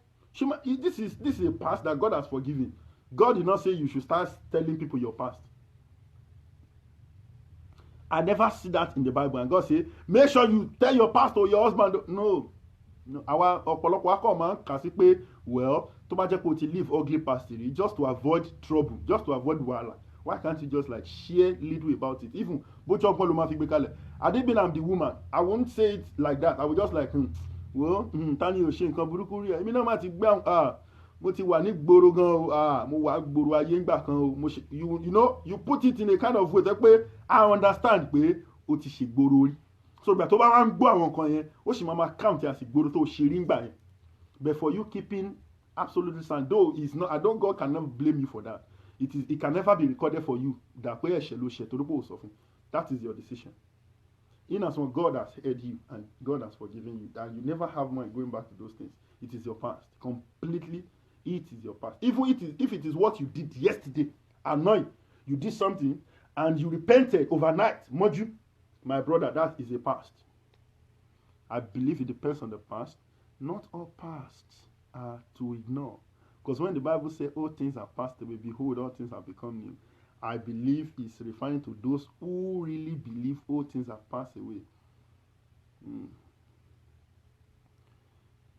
This is a past that God has forgiven. God did not say you should start telling people your past. I never see that in the Bible. And God say, make sure you tell your pastor or your husband. No. Our ọ̀pọ̀lọpọ̀ akọ máa ń kà sí pé, well, tó bá jẹ́ pé o ti live ugly past rí, just to avoid trouble, just to avoid wahala. Why can't you just like share little about it? Even bó tí ọgbọ́n ló máa fi gbé kalẹ̀. Adébíyàn, I'm the woman. I won't say it like that. I will just like, well, tani ò ṣe nǹkan burúkú rí ẹ. Èmi náà máa ti gbé mo ti wà ní gbòòrò gan o, mo wà gbòòrò ayé ńgbà kan o, you know, you put it in a kind of way that pé I understand pé o ti ṣe gbòòrò rí. So ìgbà tó bá wá ń gbọ́ àwọn nǹkan yẹn, ó sì máa count as ìgboro tó ṣe rí ńgbà yẹn. But for you keeping absolutely silent, though it's not, God cannot blame you for that. It can never be recorded for you that pé ẹ̀ṣẹ̀ ló ṣẹ̀ torí pé ó sọ fún. That is your decision. In as much God has heard you and God has forgiven you, and you never have mind going back to those things. It is your past. Completely, it is your past. Even if it is what you did yesterday, annoying, you did something and you repented overnight, my brother, that is a past. I believe it depends on the past. Not all pasts are to ignore. Because when the Bible says all things are passed away, behold, all things have become new, I believe it's referring to those who really believe all things have passed away.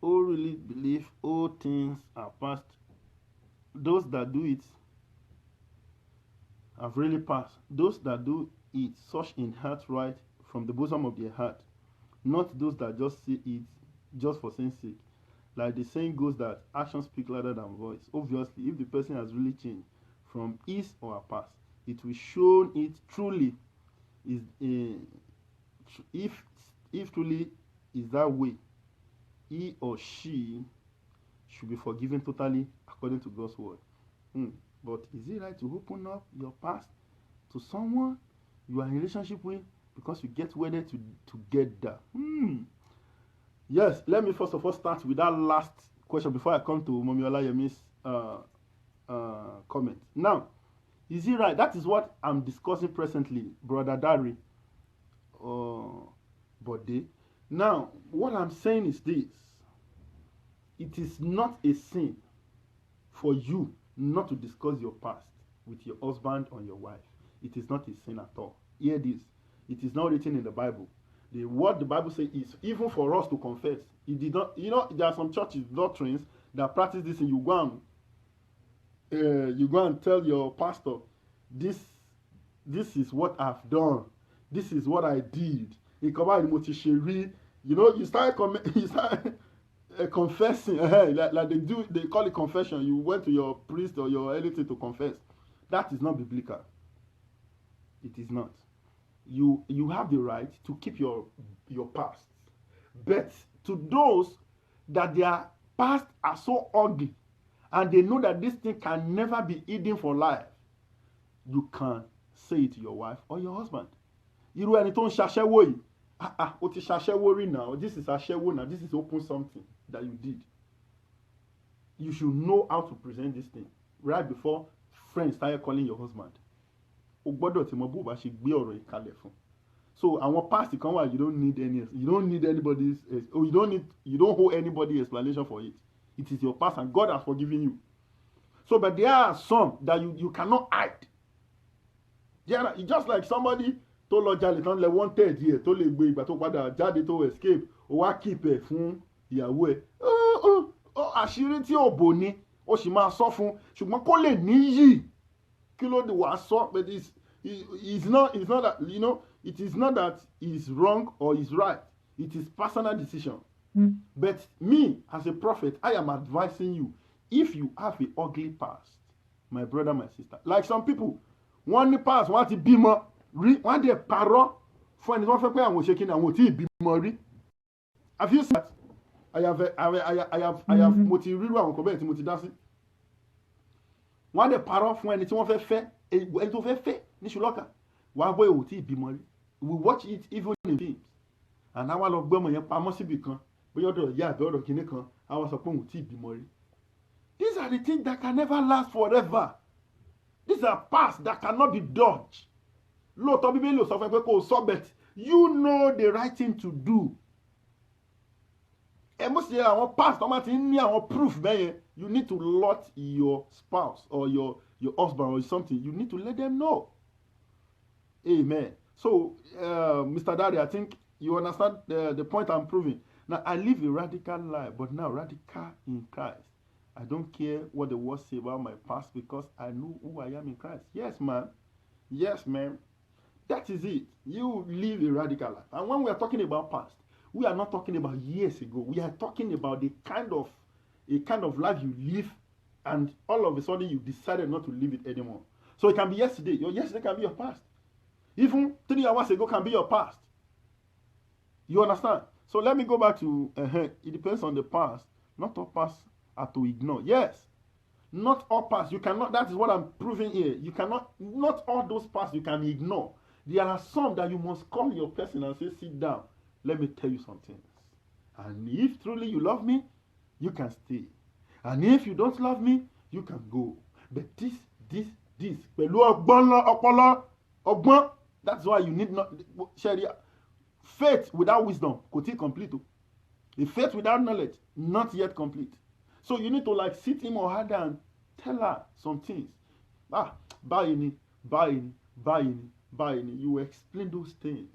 Who really believe all things are past. Those that do it have really passed. Those that do it such in heart right from the bosom of their heart. Not those that just say it just for saying sake. Like the saying goes that actions speak louder than voice. Obviously, if the person has really changed from his or her past, it will show it truly is if truly is that way, he or she should be forgiven totally according to God's word. But is it right to open up your past to someone you are in a relationship with because you get wedded together? Yes, let me first of all start with that last question before I come to Mommy Olayemi's comment. Now, is it right? That is what I'm discussing presently, Brother Dari Bode. Now, what I'm saying is this. It is not a sin for you not to discuss your past with your husband or your wife. It is not a sin at all. Hear this. It is not written in the Bible. What the Bible says is even for us to confess. It did not, there are some churches, doctrines that practice this, and you go and tell your pastor, this is what I've done. This is what I did. You start confessing, like they call it confession. You went to your priest or your elder to confess. That is not biblical. It is not. You have the right to keep your past, but to those that their past are so ugly and they know that this thing can never be hidden for life, you can say it to your wife or your husband. Irú ẹni tó ń ṣaṣẹ́wó yìí, o ti ṣaṣẹ́wó rí now. This is aṣẹ́wó now. This is open something that you did. You should know how to present this thing right before friends started calling your husband. O gbọ́dọ̀ tí mo bó bá ṣe gbé ọ̀rọ̀ ìkalẹ̀ fún. So àwọn past kan wà, you don't need anybody's, or you don't owe anybody explanation for it. It is your past and God has forgiven you. So, but there are some that you cannot hide. Yeah, it's just like somebody tó lọ jalè tán lẹ wanted yẹ tó lè gbé ìgbà tó padà jáde tó escape ó wá keep ẹ̀ fún ìyàwó ẹ̀. Àṣírí tí ò bò ní ó sì máa sọ fún ṣùgbọ́n kó lè níyì kí ló dé wàá sọ but it's not that it is not that it's wrong or it's right. It is personal decision. But me as a prophet, I am advising you, if you have an ugly past, my brother, my sister, like some people wọ́n ní past wọ́n ti bímọ rí wọ́n dẹ̀ parọ́ fún ẹni tí wọ́n fẹ́ pé àwọn òṣèké ni àwọn ò tí ì bímọ rí. Have you seen that? I have mo ti rírú àwọn kan bẹ́ẹ̀ tí mo ti dá sí. Wọ́n dẹ̀ parọ́ fún ẹni tí wọ́n fẹ́ fẹ́ ẹni tó fẹ́ fẹ́ ní ṣùlọ́kà wàá bọ́ ò tí ì bímọ rí. We watch it even in films. And àwa lọ gbọ́mọ yẹn pamọ́ síbì kan bóyá ọ̀dọ̀ ìyá àbẹ́ ọ̀dọ̀ kìíní kan àwa sọ pé òun tí ì bímọ rí. These are the things that can never last forever. These are past that cannot be dodged. Lóòótọ́ Bíbélì ò sọ fún ẹ pé kò sọ but you know the right thing to do. Ẹ mọ̀ sí àwọn past ọmọ ti ní àwọn proof bẹ́yẹn you need to let your spouse or your husband or something you need to let them know. Amen. So Mr. Daddy, I think you understand the point I'm proving. Now I live a radical life but now radical in Christ. I don't care what the world say about my past because I know who I am in Christ. Yes, man. Yes, man. That is it. You live a radical life. And when we are talking about past, we are not talking about years ago. We are talking about a kind of life you live and all of a sudden you decided not to live it anymore. So it can be yesterday. Your yesterday can be your past. Even 3 hours ago can be your past. You understand? So let me go back to, it depends on the past. Not all past are to ignore. Yes, not all past. You cannot, that is what I'm proving here. You cannot, not all those past you can ignore. There are some that you must call your person and say, sit down. Let me tell you something. And if truly you love me, you can stay. And if you don't love me, you can go. But this. That's why you need not, Sharia. Faith without wisdom, could it complete? A faith without knowledge, not yet complete. So you need to like sit him or her down, tell her some things. Buy any. You explain those things.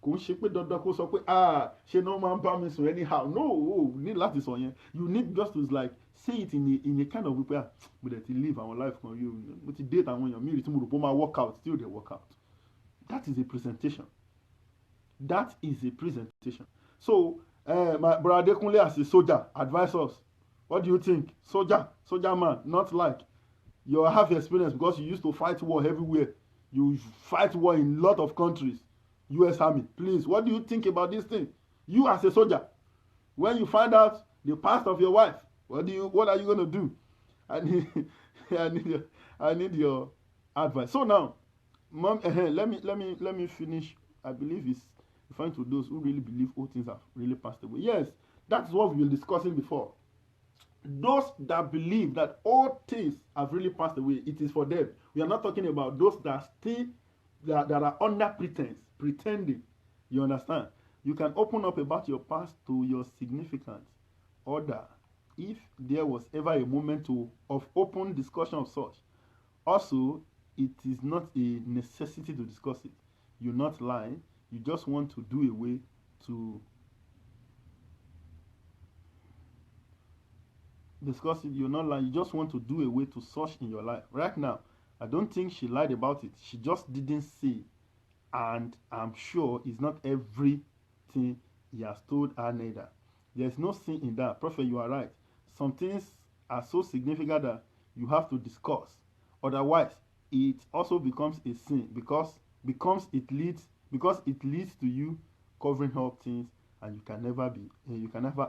Kò ń ṣe pé dandan kó sọ pé ṣe no máa ń bá mi sùn anyhow. No, need láti sọ yẹn. You need just to like say it in a kind of way mo dẹ̀ ti live our life kan you mo ti date àwọn èèyàn mi rí tí mo rò pé ó máa work out still dey work out. That is a presentation. So my brother Adekunle as a soldier advise us. What do you think? Soldier man, not like you have experience because you used to fight war everywhere. You fight war in a lot of countries. U.S. Army, please, what do you think about this thing? You as a soldier, when you find out the past of your wife, what are you going to do? I need your advice. So now, Mom, let me finish. I believe it's referring to those who really believe all things have really passed away. Yes, that's what we were discussing before. Those that believe that all things have really passed away, it is for them. We are not talking about those that still that are under pretense, pretending. You understand? You can open up about your past to your significant other if there was ever a moment of open discussion of such. Also, it is not a necessity to discuss it. You're not lying. You just want to do a way to discuss it. You're not lying. You just want to do a way to search in your life. Right now, I don't think she lied about it. She just didn't say. And I'm sure it's not everything he has told her neither. There's no sin in that. Prophet, you are right. Some things are so significant that you have to discuss. Otherwise, it also becomes a sin because it leads to you covering up things, and you can never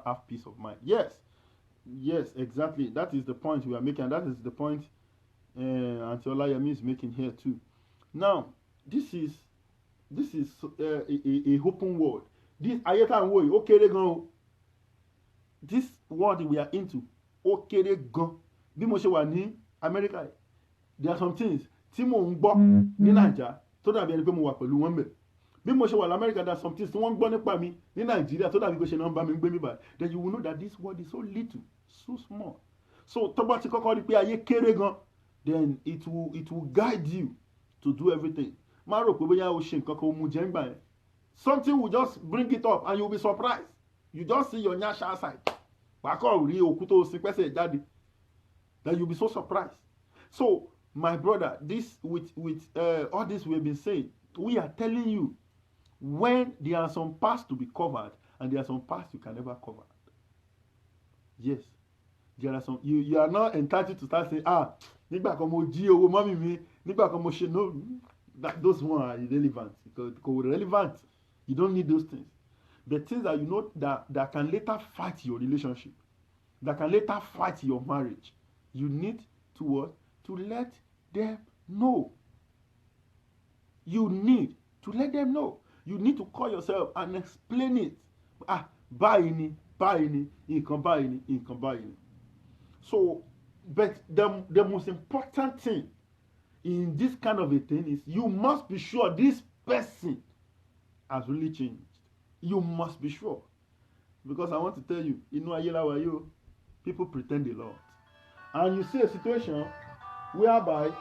have peace of mind. Yes, exactly. That is the point we are making, and that is the point Auntie Olayemi is making here too. Now, this is a open world. This ayeta and wo ó kéré gan o. This world we are into ó kéré gan. Bí mo ṣe wà ní America, there are some things tí mo ń gbọ́ ní Naija tó dàbí ẹni pé mo wà pẹ̀lú wọn bẹ̀. Bí mo ṣe wà ní America, there are some things tí wọ́n ń gbọ́ nípa mi ní Nigeria tó dàbí pé ṣe náà ń bá mi gbé mi báyìí. Then you will know that this world is so little. so small. So tó bá ti kọ́kọ́ rí pé ayé kéré gan, then it will guide you to do everything. Má rò pé bóyá o ṣe nǹkan kan o mú jẹ́ ńgbà yẹn. Something will just bring it up and you will be surprised. You just see your nyasha side. Wàkọ̀ rí òkú tó sin pẹ́sẹ̀ jáde. Then you will be so surprised. So my brother, this with all this we have been saying, we are telling you when there are some parts to be covered and there are some parts you can never cover. Yes, there are some. You are not entitled to start saying, nígbà kan mo jí owó mọ́mì mi, nígbà kan mo ṣe no. Those ones are irrelevant. Because relevant, you don't need those things. The things that you know that can later fight your relationship, that can later fight your marriage, you need to what? To let them know. You need to let them know. You need to call yourself and explain it. Báyìí ni, nǹkan báyìí ni. So, but the most important thing in this kind of a thing is you must be sure this person has really changed. You must be sure. Because I want to tell you, inú ayé la wà yìí o, people pretend a lot. And you see a situation whereby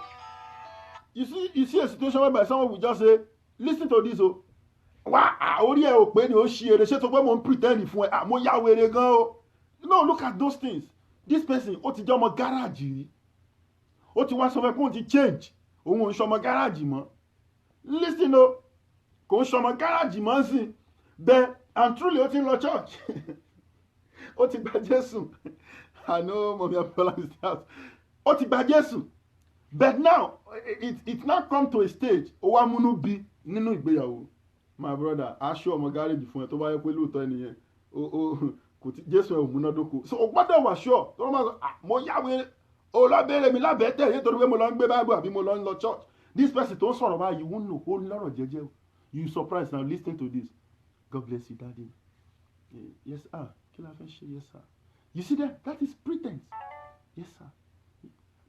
someone will just say, listen to this o. Orí ẹ ò pé ni ó ṣe eré ṣé tó pé mo ń pretend fún ẹ, mo yá wèrè gan o. No, look at those things. This person, ó ti jẹ́ ọmọ gáràjì rí. Ó ti wá sọ fẹ́ pé òun ti change. Òun ò ń ṣọmọ gáràjì mọ́. Listen o, kò ń ṣọmọ gáràjì mọ́ sí. Bẹ́ẹ̀ and truly ó ti ń lọ church. Ó ti gba Jésù. I know Mommy Abiola is there. Ó ti gba Jésù. But now, it now come to a stage. Ó wá múnú bí nínú ìgbéyàwó. My brother, aṣọ ọmọ gáràjì fún ẹ tó bá yẹ pé lóòótọ́ ẹnìyẹn. Kò tí Jésù ẹ̀ ò múnádóko. So o gbọ́dọ̀ wà sure. Tó máa sọ, mo yá wèrè. O lọ béèrè mi lábẹ́ tẹ̀ nítorí pé mo lọ ń gbé Bible àbí mo lọ ń lọ church. This person tó ń sọ̀rọ̀ báyìí, you won't know. Ó lọ́rọ̀ jẹ́jẹ́ o. You surprised now, listen to this. God bless you, daddy. Yes, sir. Kí la fẹ́ ṣe? Yes, sir. You see that is pretense. Yes, sir.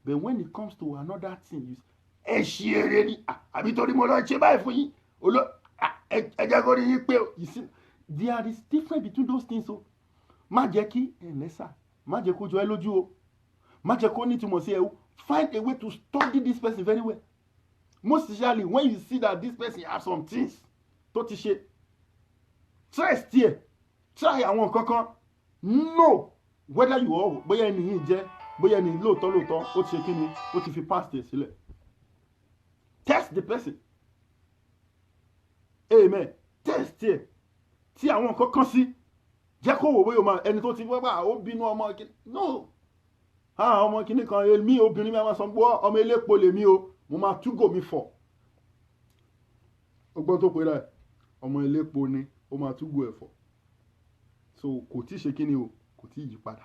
But when it comes to another thing, you say, ẹ ṣe eré ni, àbí torí mo lọ ṣe báyìí fún yín. Ẹ jẹ́ kó rí yín pé o. You see, there is difference between those things o. Má jẹ́ kí lẹ́sà, má jẹ́ kó jọ ẹ́ lójú o. Má jẹ́ kó ní ìtumọ̀ sí ẹ o. Find a way to study this person very well. Most especially when you see that this person has some things tó ti ṣe. Try steer. Try àwọn kankan. Know whether you are bóyá ẹni yìí jẹ́ bóyá ẹni lóòótọ́ ó ti ṣe kí ni ó ti fi past ẹ̀ sílẹ̀. Test the person. Amen. Test ẹ̀. Tí àwọn kankan sí. Jẹ́ kó wò bóyá o máa ẹni tó ti wá bá ó bínú ọmọ kí. No. Ọmọ kìíní kan èmi obìnrin mi máa sọ pé ọmọ elépo lèmi o mo máa túgò mi fọ̀. Ọgbọ́n tó pé rẹ̀ ọmọ elépo ni ó máa túgò ẹ̀ fọ̀. So kò tí ṣe kíni o kò tí yí padà.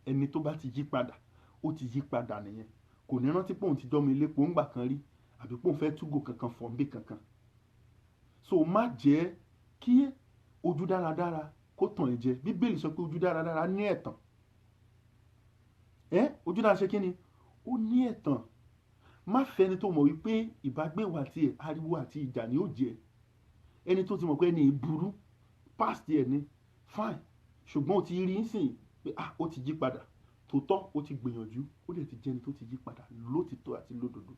Ẹni tó bá ti yí padà ó ti yí padà nìyẹn. Kò ní rántí pé òun ti jọmọ elépo ńgbà kan rí àbí pé òun fẹ́ túgò kankan fọ̀ nbí kankan. So má jẹ́ kí ojú dáradára kó tàn ẹ́ jẹ. Bíbélì sọ pé ojú dáradára ní ẹ̀tàn. Ojú dára ṣe kíni ó ní ẹ̀tàn. Má fẹ́ ẹni tó mọ̀ wípé ìbágbéwò àti ariwo àti ìjà ni ó jẹ́. Ẹni tó ti mọ̀ pé ẹni burú past ẹ̀ ni fine ṣùgbọ́n ó ti rí nísìnyí pé ó ti yí padà tòótọ́ ó ti gbìyànjú ó dẹ̀ ti jẹ́ ẹni tó ti yí padà lótìtọ́ àti lódodo.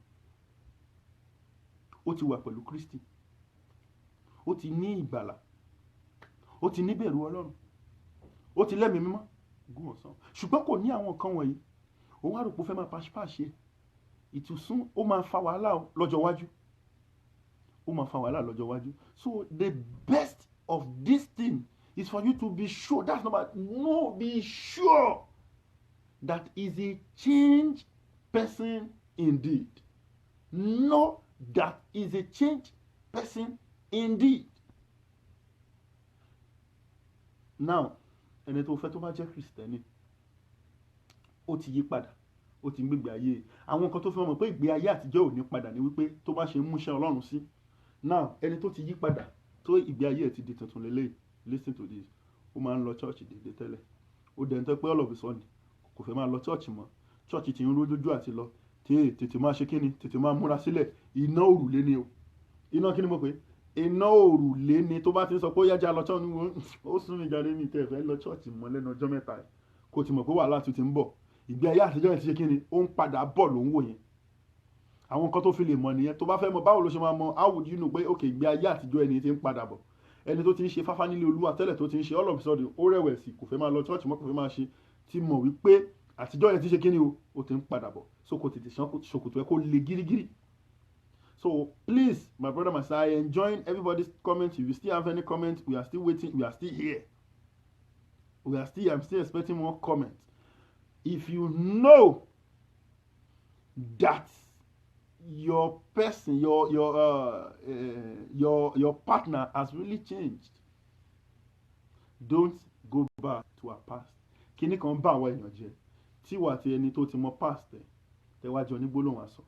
Ó ti wà pẹ̀lú Kristi. Ó ti ní ìgbàlà. Ó ti ní bẹ̀rù Ọlọ́run. Ó ti lẹ́mìí mímọ́ gún ọ̀sán. Ṣùgbọ́n kò ní àwọn nǹkan wọ̀nyí. Òun á rò pé ó fẹ́ máa pàṣípàṣẹ. Ìtùsún ó máa fa wàhálà lọ́jọ́ iwájú. Ó máa fa wàhálà lọ́jọ́ iwájú. So the best of this thing is for you to be sure. That's number no. Be sure that is a changed person indeed. Know that is a changed person indeed. Now, ẹni tó fẹ́ tó bá jẹ́ Kristẹni, ó ti yí padà, ó ti ń gbégbé ayé. Àwọn nǹkan tó fi mọ̀ pé ìgbé ayé àtijọ́ ò ní padà ni wípé tó bá ṣe ń múṣẹ́ Ọlọ́run sí. Now, ẹni tó ti yí padà tó ìgbé ayé ẹ̀ ti di tuntun lélẹ́yìí. Listen to this. Ó máa ń lọ church dédé tẹ́lẹ̀. Ó dẹ̀ ń tẹ́ pé all of a sudden kò fẹ́ máa lọ church mọ́. Church ti ń rójójú àti lọ. Tètè máa ṣe kíni? Tètè máa múra sílẹ̀. Iná òrùlé ni o. Iná kíni mo pè? Iná òrùlé ni tó bá ti ń sọ pé ó yájà lọ church ni ó sún mi jáde ní ìtẹ́ ìfẹ́ lọ church mọ́ lẹ́nu ọjọ́ mẹ́ta. Kò kó ti mọ̀ pé wàhálà tó ti ń bọ̀. Ìgbé ayé àtijọ́ yẹn ti ṣe kí ni, ó ń padà bọ̀ ló ń wò yẹn. Àwọn nǹkan tó fi lè mọ̀ nìyẹn. Tó bá fẹ́ mọ̀ báwo ló ṣe máa mọ̀, how would you know pé ok ìgbé ayé àtijọ́ ẹni ti ń padà bọ̀. Ẹni tó ti ń ṣe fáfá nílé Olúwa tẹ́lẹ̀ tó ti ń ṣe all of a sudden ó rẹ̀wẹ̀sì, kò fẹ́ máa lọ church mọ́, kò fẹ́ máa ṣe, ti mọ̀ wípé àtijọ́ yẹn ti ṣe kí ni o, ó ti ń padà bọ̀. So kò tètè ṣòkòtò ẹ kó le gírígírí. So please, my brother, my sister, I enjoying everybody's comments. If you still have any comments, we are still waiting. We are still here. I'm still expecting more comments. If you know that your person, your partner has really changed, don't go back to our past. Kíní kan bá àwọn èèyàn jẹ́, tí wà tí ẹni tó ti mọ past ẹ̀, tẹ́wájọ ní gbólóhùn àsọ,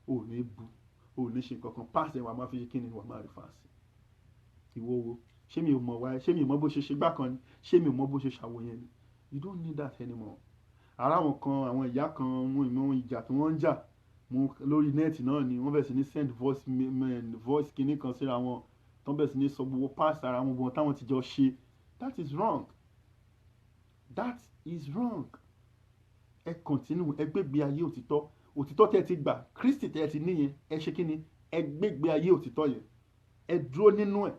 ò ní bu, ò ní ṣe kankan, past ẹ̀ wà máa fi kíni wà máa rí fàásì. Ìwọ wo, ṣé mi ò mọ̀ wáyé, ṣé mi ò mọ̀ bó ṣe ṣe gbá kan ni, ṣé mi ò mọ̀ bó ṣe ṣàwò yẹn ni. You don't need that anymore. Ara àwọn kan, àwọn ìyá kan, wọn ìmọ̀ ìjà tí wọ́n ń jà lórí nẹ́ẹ̀tì náà ni wọ́n bẹ̀rẹ̀ sí ní send voice kíní kan síra wọn, tó bẹ̀rẹ̀ sí ní sọ gbogbo past ara wọn gbọ́n táwọn ti jọ ṣe. That is wrong. That is wrong. Ẹ continue, ẹ gbégbé ayé òtítọ́. Òtítọ́ tẹ́ ti gbà, Kristi tẹ́ ti níyẹn, ẹ ṣe kíni, ẹ gbégbé ayé òtítọ́ yẹn. Ẹ dúró nínú ẹ̀.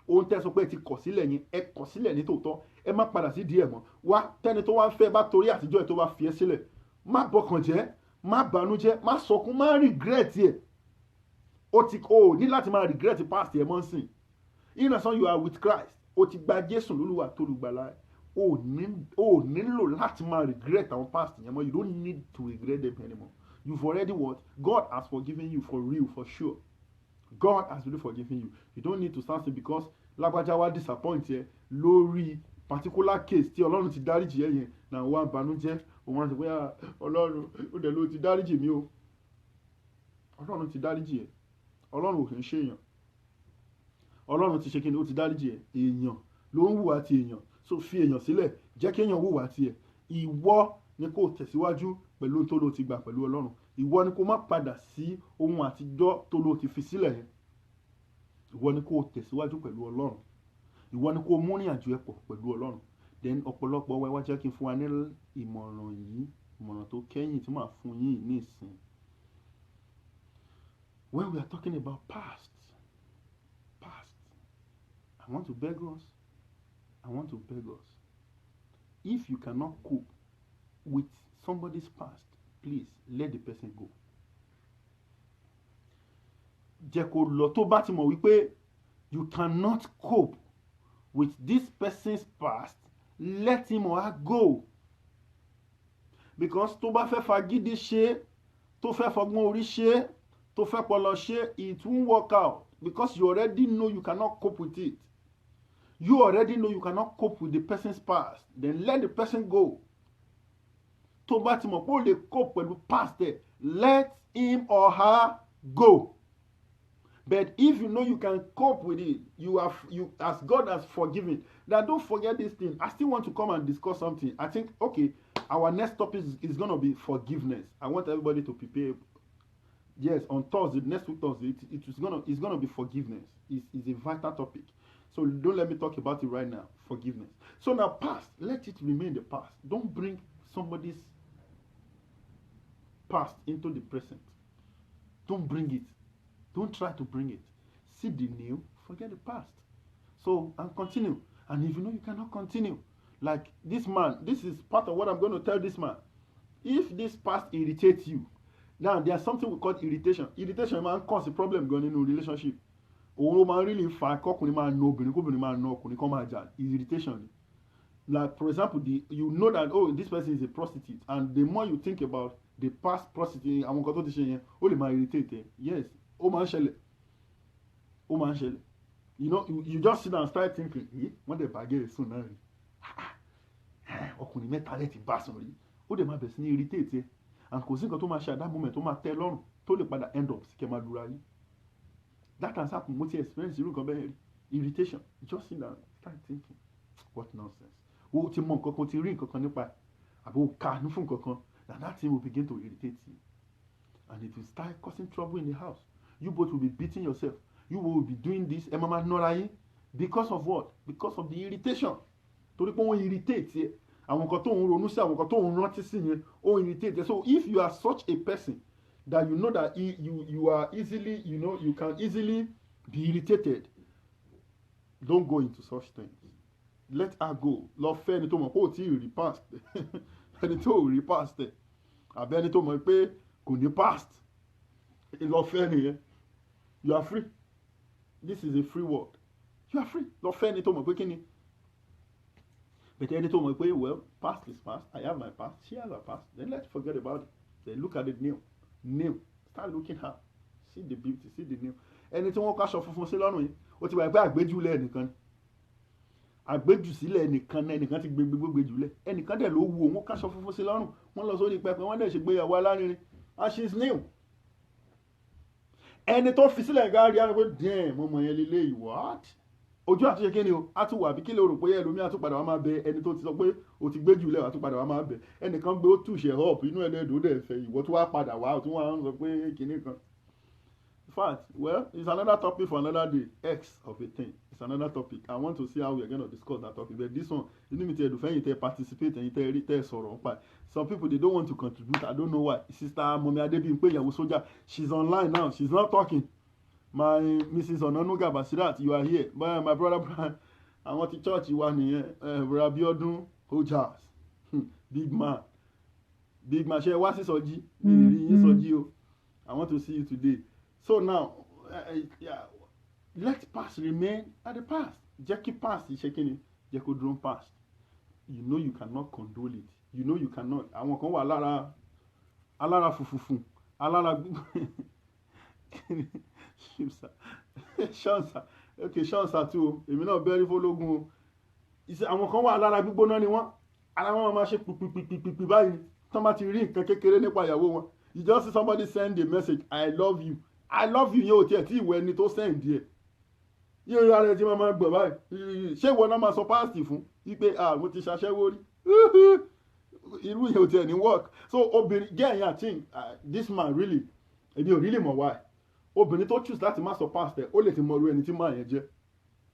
Ohun tẹ́ sọ pé ẹ ti kọ̀ sílẹ̀ yẹn, ẹ kọ̀ sílẹ̀ ní tòótọ́. Ẹ má padà sí díẹ̀ mọ́. Wá tẹ́ni tó wá ń fẹ́ bá torí àtijọ́ ẹ̀ tó bá fi ẹ́ sílẹ̀. Má bọkàn jẹ́, má bànújẹ́, má sọkún, má regret ẹ̀. O ní láti máa regret past ẹ̀ mọ́ sìn. In as long you are with Christ, o ti gba Jésù lólúwa tó lùgbàlà ẹ̀. O nílò láti máa regret àwọn past yẹn mọ́. You don't need to regret them anymore. You've already what? God has forgiven you for real, for sure. God has really forgiven you. You don't need to stand still because lágbájá wá disappoint yẹ lórí particular case tí Ọlọ́run ti dáríjì ẹ yẹn náà wá banújẹ́ òun wá sọ pé Ọlọ́run ó dẹ̀ ló ti dáríjì mí o. Ọlọ́run ti dáríjì ẹ. Ọlọ́run ò kì í ṣe èèyàn. Ọlọ́run ti ṣe kí ni, ó ti dáríjì ẹ. Èèyàn ló ń hùwà ti èèyàn. So fi èèyàn sílẹ̀, jẹ́ kí èèyàn hùwà ti ẹ̀. Ìwọ ni kó tẹ̀síwájú pẹ̀lú ohun tó ló ti gbà pẹ̀lú Ọlọ́run. Ìwọ ni kó má padà sí ohun àtijọ́ tó ló ti fi sílẹ̀ yẹn. Ìwọ ni kó tẹ̀síwájú pẹ̀lú Ọlọ́run. Ìwọ ni kó mú ìrìn àjò ẹ pọ̀ pẹ̀lú Ọlọ́run. Then ọ̀pọ̀lọpọ̀ wa jẹ́ kí n fún wa ní ìmọ̀ràn yìí, ìmọ̀ràn tó kẹ́yìn tí màá fún yín ní ìsìn. When we are talking about past, I want to beg us, if you cannot cope with somebody's past, please let the person go. Jẹ́ kó lọ. Tó bá ti mọ̀ wípé you cannot cope with this person's past, let him or her go. Because tó bá fẹ́ fagídí ṣe, tó fẹ́ fọgbọ́n orí ṣe, tó fẹ́ pọlọ ṣe, it won't work out because you already know you cannot cope with it. You already know you cannot cope with the person's past. Then let the person go. Tó bá ti mọ̀ pé ó lè cope pẹ̀lú past ẹ̀, let him or her go. But if you know you can cope with it, you as God has forgiven. Now don't forget this thing. I still want to come and discuss something. I think our next topic is going to be forgiveness. I want everybody to prepare. Yes, on Thursday, next week Thursday, it's going to be forgiveness. It's a vital topic. So don't let me talk about it right now. Forgiveness. So now past, let it remain the past. Don't bring somebody's past into the present. Don't bring it. Don't try to bring it. See the new, forget the past. So, and continue. And if you know you cannot continue, like this man, this is part of what I'm going to tell this man. If this past irritates you, now there's something we call irritation. Irritation man cause a problem going in a relationship. Òun máa really fa kọkùnrin máa na obìnrin, kóbìnrin máa na ọkùnrin kó máa jà. Irritation. Like for example, you know that this person is a prostitute, and the more you think about the past prostitute, àwọn nǹkan tó ti ṣe yẹn, ó lè máa irritate. Yes. Ó máa ń ṣẹlẹ̀. You know, you just sit down and start thinking, wọ́n dẹ̀ bàgẹ́ sùn náà rí. Ọkùnrin mẹ́ta lẹ́ ti bá sùn rí. Ó dẹ̀ máa bẹ̀rẹ̀ sí ní irritate. And kò sí nǹkan tó máa ṣe at that moment tó máa tẹ́ lọ́rùn tó lè padà end up sí kẹ́ máa dúra yín. That has happened. Mo ti experience irú nǹkan bẹ́ẹ̀ rí. Irritation. Just sit down and start thinking, what nonsense. O ti mọ nǹkan kan, ti rí nǹkan kan nípa àbí o kà ní fún nǹkan kan. And that thing will begin to irritate you. And it will start causing trouble in the house. You both will be beating yourself. You will be doing this. Because of what? Because of the irritation. Torí pé wọ́n irritate. àwọn nǹkan tó ń ronú sí, àwọn nǹkan tó ń rántí sí yẹn ó irritate. So if you are such a person that you know that you are easily, you know, you can easily be irritated, don't go into such things. Let her go. Lọ fẹ́ ẹni tó mọ̀ pé ò tí ì rí past ẹni tó ò rí past ẹ̀ àbẹ́ ẹni tó mọ̀ pé kò ní past, lọ fẹ́ nìyẹn. You are free. This is a free world. You are free. Lọ fẹ́ ẹni tó mọ̀ pé kí ni. But ẹni tó mọ̀ pé, well, past is past. I have my past. She has her past. Then let's forget about it. Then look at the new. New. Start looking her. See the beauty. See the new. Ẹni tí wọ́n kaṣọ funfun sí lọ́rùn yìí, ó ti wà pé àgbéjúlẹ̀ ẹnìkan. Àgbéjùsílẹ̀ ẹnìkan náà, ẹnìkan ti gbéjúlẹ̀. Ẹnìkan dẹ̀ ló wu òun kaṣọ funfun sí lọ́rùn. Wọ́n lọ sórí pẹpẹ, wọ́n dẹ̀ ṣègbéyàwó alárinrin. And she is new. Ẹni tó fi sílẹ̀ gáàrí á pé damn, mo mọ̀ yẹn lélẹ́yìí, what? Ojú àtúnṣe kí ni o, á tún wà bí kí lè rò pé ẹlòmí àtúpadà wá máa bẹ ẹni tó ti sọ pé o ti gbé jùlẹ̀ àtúpadà wá máa bẹ ẹnìkan gbé ó túṣe up inú ẹlẹ́dùn dẹ̀ fẹ́ ìwọ tó wá padà wá tó wá ń sọ pé kinní kan. In fact, well, it's another topic for another day. X of a thing. It's another topic. I want to see how we are going to discuss that topic. But this one, you need me to defend it, participate, and tell. Some people, they don't want to contribute. I don't know why. Sister Momi Adebimpe Yawo Soja, she's online now. She's not talking. My Mrs. Onanuga Basirat, you are here. My brother Brian, I want to church you one here. Rabiodun Hojas. Big man. Big man. What's this Soji? I want to see you today. So now, yeah, let past remain at the past. Jackie past is shaking it. Jackie drone past. You know you cannot condole it. You know you cannot. Àwọn kan wà alára fufufu. Alára Shansa. Okay, Shansa too. Èmi náà bẹ́rí fólógún o. Àwọn kan wà alára gbígbóná ni wọ́n. Ara wọn máa ṣe pìpìpìpìpì báyìí. Tán bá ti rí nǹkan kékeré nípa ìyàwó wọn. You just see somebody send a message, I love you. I love you yóò tiẹ̀ tí ìwé ẹni tó send díẹ̀. Yóò yára ẹ tí máa gbọ̀ báyìí. Ṣé ìwọ náà máa sọ past fún? Wípé mo ti ṣaṣẹ́wó rí. Irú yẹn ò tiẹ̀ ní work. So obìnrin get yẹn think this man really, èmi ò really mọ̀ why. Obìnrin tó choose láti má sọ past ẹ̀, ó lè ti mọ irú ẹni tí máa yẹn jẹ́.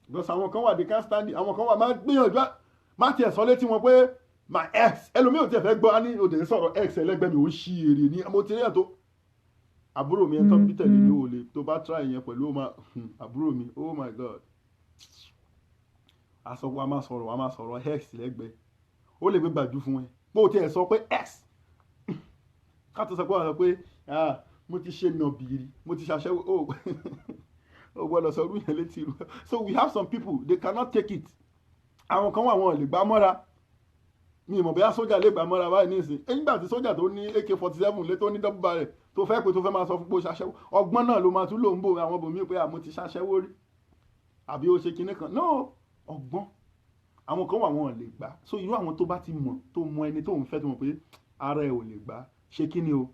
Because àwọn kan wà they can't stand it. Àwọn kan wà máa gbìyànjú má tiẹ̀ sọ létí wọn pé my ex ẹlòmíì ò tiẹ̀ fẹ́ gbọ́ ní òde sọ̀rọ̀ ex ẹlẹ́gbẹ́ mi ò ṣí èrè ní mo ti rí ẹ̀ tó. Àbúrò mi ẹ̀ tán bí tẹ̀lé mi ò lè tó bá try yẹn pẹ̀lú àbúrò mi, oh my god. Aṣọ wa máa sọ̀rọ̀ ex lẹ́gbẹ̀ẹ́. Ó lè gbé gbàjú fún ẹ. Bó tiẹ̀ sọ pé ex. Ká tó sọ pé wọ́n sọ pé mo ti ṣe nàbìrì, mo ti ṣàṣẹ́wó. Ó gbọ́dọ̀ sọ orú yẹn létí irú. So we have some people, they cannot take it. Àwọn kan wà wọn ò lè gbá mọ́ra. Mi mọ̀ bóyá sójà lè gbà mọ́ra báyìí nísìn. Nígbà tí sójà tó ní AK-47 lé tó ní double barrel tó fẹ́ pé tó fẹ́ máa sọ fún pé ó ṣaṣẹ́wó. Ọgbọ́n náà ló máa tún lò ń bò àwọn bòmí pé mo ti ṣaṣẹ́wó rí. Àbí ó ṣe kinní kan. No, ọgbọ́n. Àwọn kan wà wọn ò lè gbà. So irú àwọn tó bá ti mọ̀ tó mọ ẹni tó ń fẹ́ tó mọ̀ pé ara ẹ̀ ò lè gbà. Ṣé kíni o?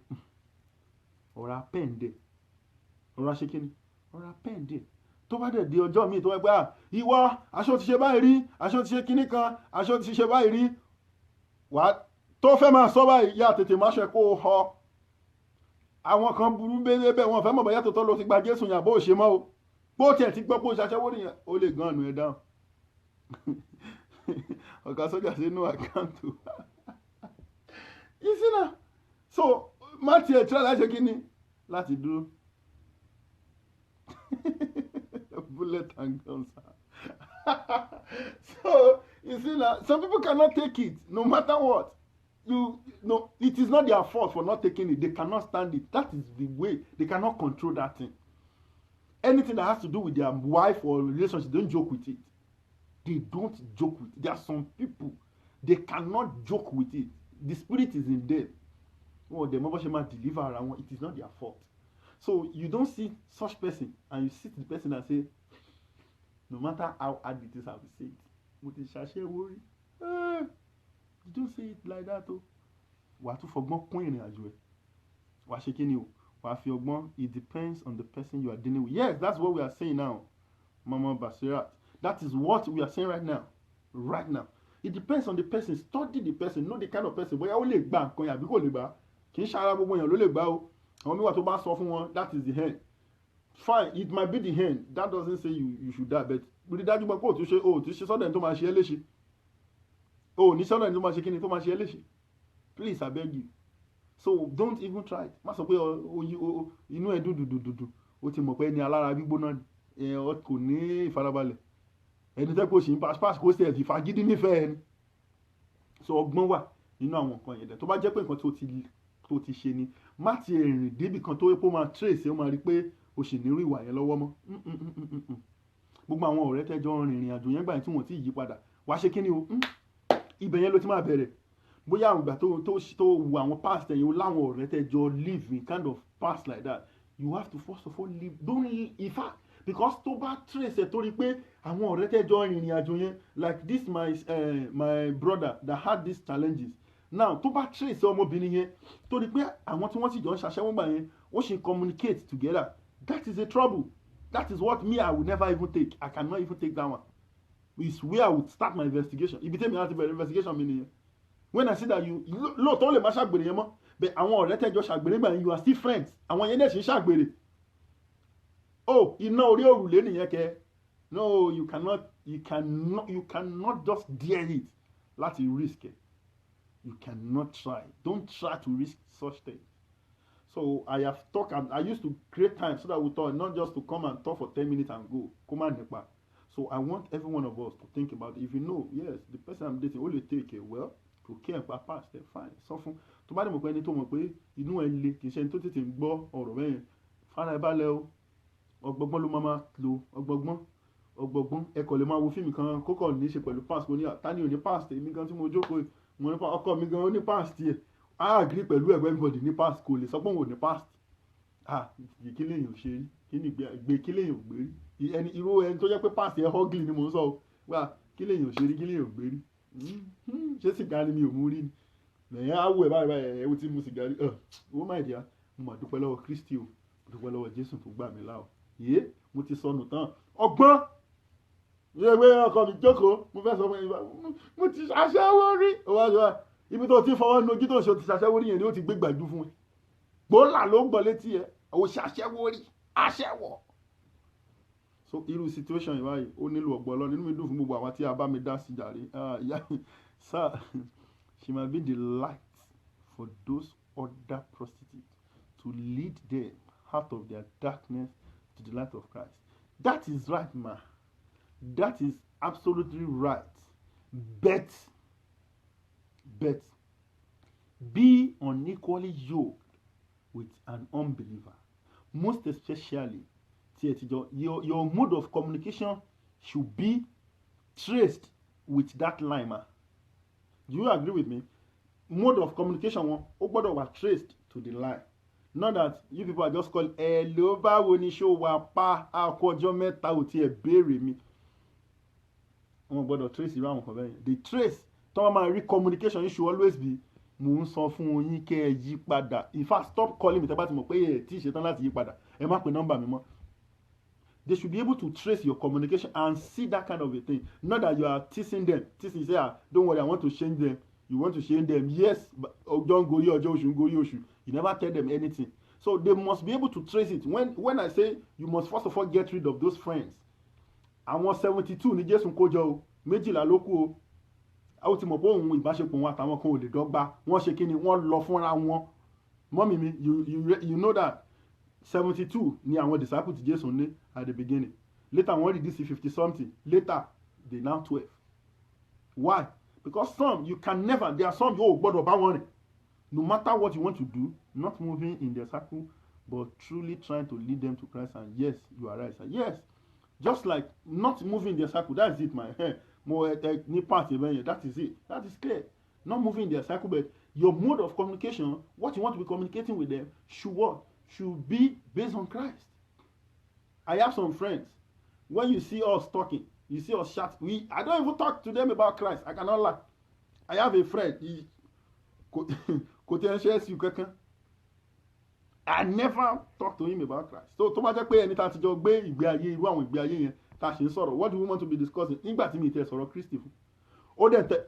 Ọ̀rá pẹ́ǹdẹ̀. Ọ̀rá ṣe kíni? Ọ̀rá pẹ́ǹdẹ̀. Tó bá dẹ̀ di ọjọ́ míì tó wẹ́ pé ìwọ aṣọ ti ṣe báyìí rí, aṣọ ti ṣe kinní kan, aṣọ ti ṣe báyìí rí. Wà tó fẹ́ máa sọ báyìí yá tètè má ṣe kó o họ. Àwọn kan burú bẹ́ẹ̀ wọ́n fẹ́ mọ̀ bóyá tòótọ́ ló ti gba Jésù yàn bó o ṣe mọ́ o. Bó tiẹ̀ ti gbọ́ pé o ṣaṣẹ́wó nìyẹn, o lè gan ànú ẹ̀ dáhùn. Ọ̀gá sójà sínú àkáǹtì. You see now? So má tiẹ̀ tíra láti ṣe kíni láti dúró. Bullet and guns. So you see now, some people cannot take it no matter what. No, it is not their fault for not taking it. They cannot stand it. That is the way. They cannot control that thing. Anything that has to do with their wife or relationship, don't joke with it. They don't joke with it. There are some people, they cannot joke with it. The spirit is in them. Oh, the Mobashema deliver around. It is not their fault. So you don't see such person and you see the person and say, no matter how hard it is, I will say it. You don't say it like that. Wàá tún fọgbọ́n kún ìrìn àjò ẹ̀. Wàá ṣe kíni o? Wàá fi ọgbọ́n. It depends on the person you are dealing with. Yes, that's what we are saying now, Mama Basirat. That is what we are saying right now. Right now. It depends on the person. Study the person. Know the kind of person. Bóyá ó lè gbà nǹkan yàbí kò lè gbà. Kì í ṣara gbogbo èèyàn ló lè gbà o. Àwọn míwà tó bá sọ fún wọn, that is the end. Fine, it might be the end. That doesn't say you should die, but rí dájú pé kó o ti ṣe sọ́dọ̀ ẹni tó máa ṣe é léṣe. o ní sọ́nà ẹni tó máa ṣe kíni tó máa ṣe ẹ́ léṣe. Please, I beg you. So don't even try it. Má sọ pé inú ẹ dùdùdùdù o ti mọ̀ pé ẹni alára gbígbóná ni kò ní ìfarabalẹ̀ ẹni tẹ́ kó ṣì ń pass kó ṣe ẹ̀fì fagídí nífẹ̀ẹ́ ẹni. So ọgbọ́n wà nínú àwọn nǹkan yẹn dẹ̀ tó bá jẹ́ pé nǹkan tó ti ṣe ni má ti rìn débì kan tó yẹ kó máa trace ó máa rí pé o sì nírú ìwà yẹn lọ́wọ́ mọ́. Gbogbo àwọn ọ̀rẹ́ tẹ́jọ́ rìnrìn àjò yẹn gbà yẹn tí wọ́n ti yí padà wá ṣe kí ni o ibẹ̀ yẹn ló ti máa bẹ̀rẹ̀. Bóyá àwọn ìgbà tó wu àwọn past ẹ̀yìn o láwọn ọ̀rẹ́ tẹ́jọ́ live in kind of past like that, you have to first of all live, don't live in fact, because tó bá trace ẹ̀ torí pé àwọn ọ̀rẹ́ tẹ́jọ́ rìnrìn àjò yẹn like this my brother that had these challenges, now tó bá trace ọmọbìnrin yẹn torí pé àwọn tí wọ́n sì jọ ń ṣaṣẹ́wó gbà yẹn ó sì communicate together, that is a trouble. That is what me I will never even take. I cannot even take that one. It's where I would start my investigation. If you tell me how to do investigation, meaning when I see that you lóòótọ́ lè má ṣàgbèrè yẹn mọ́, but àwọn ọ̀rẹ́ tẹ́jọ́ ṣàgbèrè gbà yẹn you are still friends. Àwọn yẹn dẹ̀ ṣe ṣàgbèrè. Oh, iná orí òrùlé nìyẹn kẹ́. No, you cannot just dare it láti risk it. You cannot try. Don't try to risk such things. So I have talked, and I used to create time so that we talk, not just to come and talk for 10 minutes and go. Come on, Nepa. So I want every one of us to think about it. If you know, yes, the person I'm dating only take it well, to care about past, then fine. So fún tó bá dé mọ̀ pé ẹni tó mọ̀ pé inú ẹ̀ le kì í ṣe ẹni tó tètè ń gbọ́ ọ̀rọ̀ bẹ́ẹ̀ fara ẹ balẹ̀ o. Ọgbọ́gbọ́n ló máa lo ọgbọ́gbọ́n ẹ kò lè máa wo fíìmù kan kókò ní í ṣe pẹ̀lú past mo ní tani ò ní past èmi gan tí mo jókòó mo ní ọkọ mi gan ó ní past yẹ. I agree pẹ̀lú ẹ̀gbẹ́ everybody ní past kò lè sọ pé òun ò ní past. Kí lèyìn ò ṣe rí kí ni ìgbé kí lèyìn ò gbé rí ẹni irú ẹni tó jẹ́ pé past yẹn ugly ni mò ń sọ o wá kí lèyìn ò ṣe rí kí lèyìn ò gbé rí ṣé sìgá ni mi ò mú rí ni lẹ́yìn á wù ẹ̀ báyìí ẹ̀ ó ti mu sìgá rí ó má ìdíyà mo mà dúpẹ́ lọ́wọ́ Kristi o mo dúpẹ́ lọ́wọ́ Jésù tó gbà mí là o yé mo ti sọnù tán ọgbọ́n ìwé ọkọ mi jókòó mo fẹ́ sọ fún ẹ mo ti ṣàṣẹ́wó rí òwò ibi tó ti fọwọ́ nu ojú tó ń ṣe o ti ṣàṣẹ́wó rí yẹn ni ó ti gbé gbàjú fún ẹ gbólà ló ń gbọ́ létí ẹ ò ṣàṣẹ́wó rí aṣẹ́wọ̀. So irú situation yìí báyìí ó nílò ọgbọ́n lọ nínú mi dùn fún gbogbo àwọn tí a bá mi dá sí jàre sir she might be the light for those other prostitutes to lead them out of their darkness to the light of Christ. That is right, ma. That is absolutely right. But be unequally yoked with an unbeliever. Most especially, your mode of communication should be traced with that line. Do you agree with me? Mode of communication ó gbọ́dọ̀ wà traced to the line. Not that you people are just called hello báwo ni ṣó wà pa àkọjọ́ mẹ́ta ò tiẹ̀ béèrè mi. Wọ́n gbọ́dọ̀ trace irú àwọn kan bẹ́ẹ̀ yẹn. The trace tí wọ́n máa rí communication you should always be mò ń sọ fún yín kẹ́ ẹ yí padà. In fact, stop calling me tẹ́ bá ti mọ̀ pé ẹ tí ì ṣetán láti yí padà. Ẹ má pe nọ́mbà mi mọ́. They should be able to trace your communication and see that kind of a thing. Not that you are teasing them. Teasing, you say, don't worry, I want to change them. You want to change them. Yes, but don't go here, go here. You never tell them anything. So they must be able to trace it. When I say you must first of all get rid of those friends. Àwọn 72 ní Jésù kó jọ o. Méjìlá ló kù o. Àwọn tí mọ̀ pé òun ìbáṣepọ̀ wọn àtàwọn kan ò lè dọ́gba. Wọ́n ṣe kí ni wọ́n lọ fúnra wọn. Mọ́mì mi, you know that 72 ni àwọn disciples ti Jésù ní at the beginning. Later wọ́n reduce to 50 something. Later they now 12. Why? Because some you can never, there are some you gbọ́dọ̀ bá wọn rìn. No matter what you want to do, not moving in their circle, but truly trying to lead them to Christ. And yes, you are right, sir. Yes, just like not moving in their circle, that's it, my hair. More ní part that is it. That is clear. Not moving in their circle, but your mode of communication, what you want to be communicating with them, should be based on Christ. I have some friends. When you see us talking, you see us chat. I don't even talk to them about Christ. I cannot lie. I have a friend. I never talk to him about Christ. So tó bá jẹ́ pé ẹni tá ti jọ gbé ìgbé ayé irú àwọn ìgbé ayé yẹn tá ṣe ń sọ̀rọ̀, what do we want to be discussing? Nígbà tí mi tẹ sọ̀rọ̀ Kristi fún.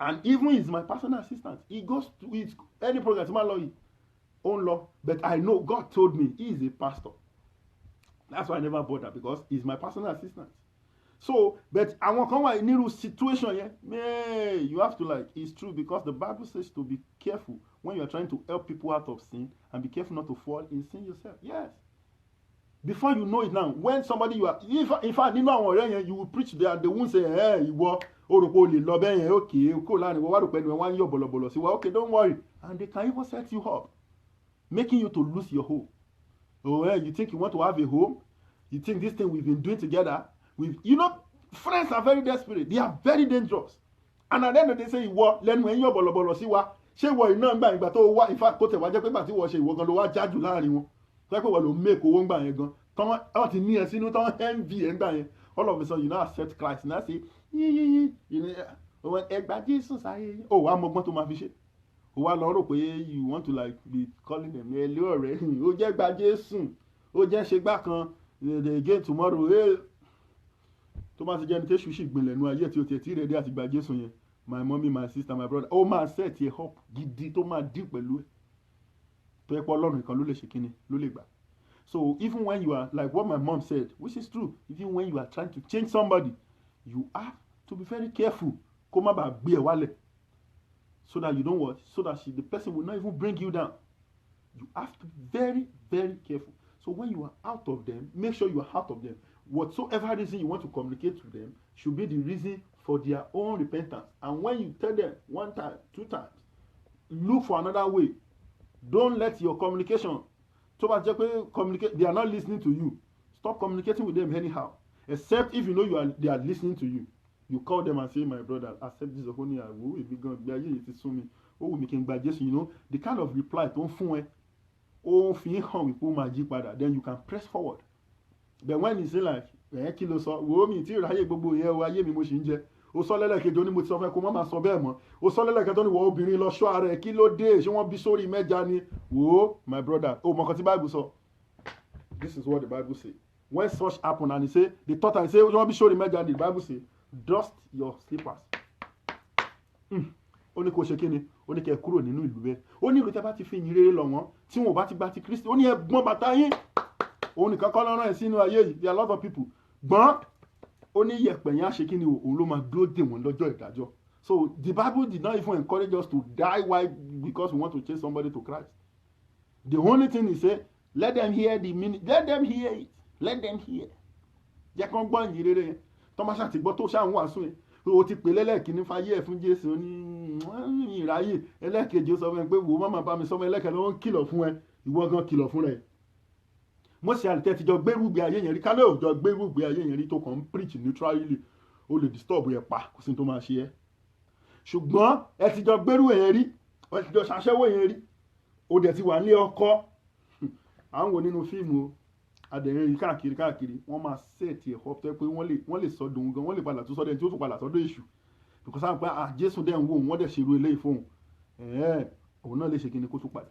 And even he's my personal assistant. He goes to any program tí máa lọ yìí. Ó ń lọ. But I know God told me he is a pastor. That's why I never bother, because he's my personal assistant. So, but àwọn kan wà nírú situation yẹn, man, you have to like, it's true because the Bible says to be careful when you are trying to help people out of sin and be careful not to fall in sin yourself. Yes. Before you know it now, when somebody you are, in fact, nínú àwọn ọ̀rẹ́ yẹn, you will preach there, they won't say, ìwọ, o rò pé o lè lọ bẹ́ẹ̀ yẹn, okay, kó láàrin wọ́n wá rò pé ẹni wọ́n á yọ̀ bọ̀lọ̀bọ̀lọ̀ sí wa, okay, don't worry. And they can even set you up, making you to lose your hope. Oh, you think you want to have a home? You think this thing we've been doing together, friends are very desperate. They are very dangerous. And at the end of the day, say, ìwọ lẹ́nu ẹ̀ ń yọ̀ bọ̀lọ̀bọ̀lọ̀ sí wa, ṣé ìwọ iná ń gbà ìgbà tó wá, in fact, kó tẹ̀ wá jẹ́ pé ìgbà tí wọ́n ṣe ìwọ gan ló wá jájù láàrin wọn. Tó yẹ pé wọ́n ló make owó ń gbà yẹn gan. Tọ́ ti ní ẹ sínú, tọ́ envy ẹ̀ ń gbà yẹn. All of a sudden, you now accept Christ. And I say, ẹgbà Jésù sáyé. Oh, wàá mọgbọ́n tó máa fi ṣe. Ó wá lọ rò pé you want to like be calling them ẹlẹ́ ọ̀rẹ́. Ó jẹ́ gba Jésù. Ó jẹ́ ṣe gbá kan. Again tomorrow. Tó máa ti jẹ́ ẹni tí èṣù sì gbìnlẹ̀ nú ayé tí o tiẹ̀ tí rẹ̀ dé àti gba Jésù yẹn. My mommy, my sister, my brother. Ó máa set ẹ up gidi tó máa dì pẹ̀lú ẹ̀. Tó yẹ pé Ọlọ́run nìkan ló lè ṣe kíni, ló lè gbà. So even when you are, like what my mom said, which is true, even when you are trying to change somebody, you have to be very careful. Kó má bàa gbé ẹ wálẹ̀. So that you don't what? So that the person will not even bring you down. You have to be very, very careful. So when you are out of them, make sure you are out of them. Whatsoever reason you want to communicate to them should be the reason for their own repentance. And when you tell them 1 time, 2 times, look for another way. Don't let your communication, they are not listening to you. Stop communicating with them anyhow. Except if you know they are listening to you. You call them and say, my brother, accept this upon you. You know, the kind of reply don't phone. Then you can press forward. But when you say like, kí ló sọ, wo mi tí ìráyè gbogbo yẹn o, ayé mi mo ṣì ń jẹ. O sọ lẹ́lẹ́kejì ó ní mo ti sọ fún ẹ kó má máa sọ bẹ́ẹ̀ mọ́. O sọ lẹ́lẹ́kejì ó ní wọ obìnrin lọ ṣọ́ ara ẹ̀, kí ló dé, ṣé wọ́n bí sórí mẹ́ja ni? Wo, my brother, o mọ̀ nǹkan tí Bible sọ. This is what the Bible say. When such happen and he say, the thought and say, wọ́n bí sórí mẹ́ja ni, the Bible say, dust your slippers. Ó ní kó ṣe kíni, ó ní kẹ́ kúrò nínú ìlú bẹ́ẹ̀. Ó ní ìlú tẹ́ bá ti fi ìyìn rere lọ̀ wọ́n, tí wọn ò bá ti gba ti Kristi, ó ní ẹ gbọ́n bàtà yín. Òun nìkan kọ́ lọ́rọ̀ ẹ̀ sínú ayé yìí, there are a lot of people. Gbọ́n, ó ní yẹ̀pẹ̀ yẹn á ṣe kíni, òun ló máa dúró dè wọ́n lọ́jọ́ ìdájọ́. So the Bible did not even encourage us to die because we want to chase somebody to Christ. The only thing he said, let them hear the meaning, let them hear it, let them hear. Jẹ́ kán gbọ́ ìyìn rere yẹn. Tọ́másá ti gbọ́ tó ṣáà ń wàásù yẹn. O ti pè lẹ́lẹ́kìíní fayé ẹ̀ fún Jésù ní ìráyè. Ẹlẹ́kejì ó sọ fún ẹ pé wò má máa bá mi sọ fún ẹlẹ́kẹ̀ẹ́ ló ń kìlọ̀ fún ẹ. Ìwọ gan kìlọ̀ fún rẹ̀. Mọ́sí àlùtẹ́ ti jọ gbérùgbé ayé yẹn rí, kálẹ̀ ò jọ gbérùgbé ayé yẹn rí tó kàn ń preach neutrally, ó lè disturb ẹ̀ pa, kò sí tó máa ṣe ẹ́. Ṣùgbọ́n ẹ ti jọ gbérù yẹn rí, ẹ ti jọ ṣaṣẹ́wó yẹn rí, ó dẹ̀ ti wà ní ọkọ. À ń wò nínú fíìmù adẹ̀rìn káàkiri, wọ́n máa set ẹ̀ up tẹ́ pé wọ́n lè sọdún gan, wọ́n lè padà tó sọ́dọ̀ ẹni tí ó tún padà sọ́dọ̀ èṣù. Because àwọn pé Jésù dẹ̀ ń wò wọ́n dẹ̀ ṣerú eléyìí fóun. Òun náà lè ṣe kíni kó tún padà.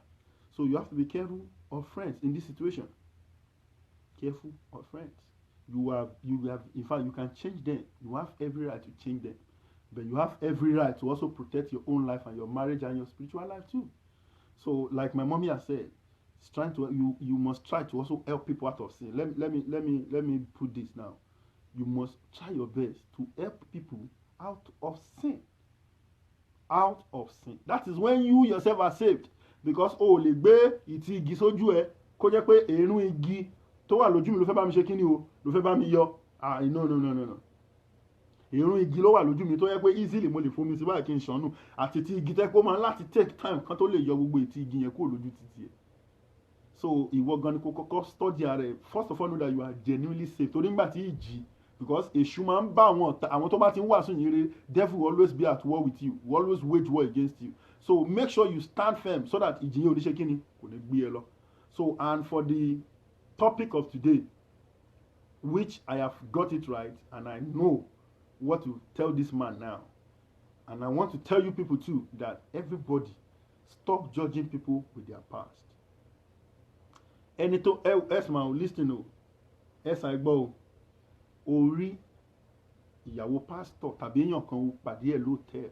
So you have to be careful of friends in this situation. Careful of friends. You have, in fact, you can change them. You have every right to change them. But you have every right to also protect your own life and your marriage and your spiritual life too. So, like my mommy has said, it's trying to you must try to also help people out of sin. Let me put this now. You must try your best to help people out of sin. Out of sin. That is when you yourself are saved. Because lè gbé ìtì igi sójú ẹ kó jẹ́ pé èrún igi tó wà lójú mi ló fẹ́ bá mi ṣe kíni o, ló fẹ́ bá mi yọ. No. Èrún igi ló wà lójú mi tó yẹ pé easily mo lè fomi sí báyìí kí n ṣànú. Àti ti igi tẹ́ pé ó máa láti take time kan tó lè yọ gbogbo ìtì igi yẹn kúrò lójú títì ẹ̀. So ìwọ gan ni kó kọ́kọ́ study ara ẹ̀. First of all, know that you are genuinely saved. Torí nígbà tí ìjì, because èṣù máa ń bá àwọn tó bá ti ń wàásù yìí rere, devil will always be at war with you, will always wage war against you. So make sure you stand firm so that ìjì yẹn ò ní ṣe kíni, kò ní gbé ẹ lọ. So, and for the topic of today, which I have got it right and I know what to tell this man now, and I want to tell you people too that everybody stop judging people with their past. Ẹni tó máa listen o, gbọ́ o, rí ìyàwó pastor tàbí èèyàn kan pàdé ẹ̀ lóòtẹ́ẹ̀lì,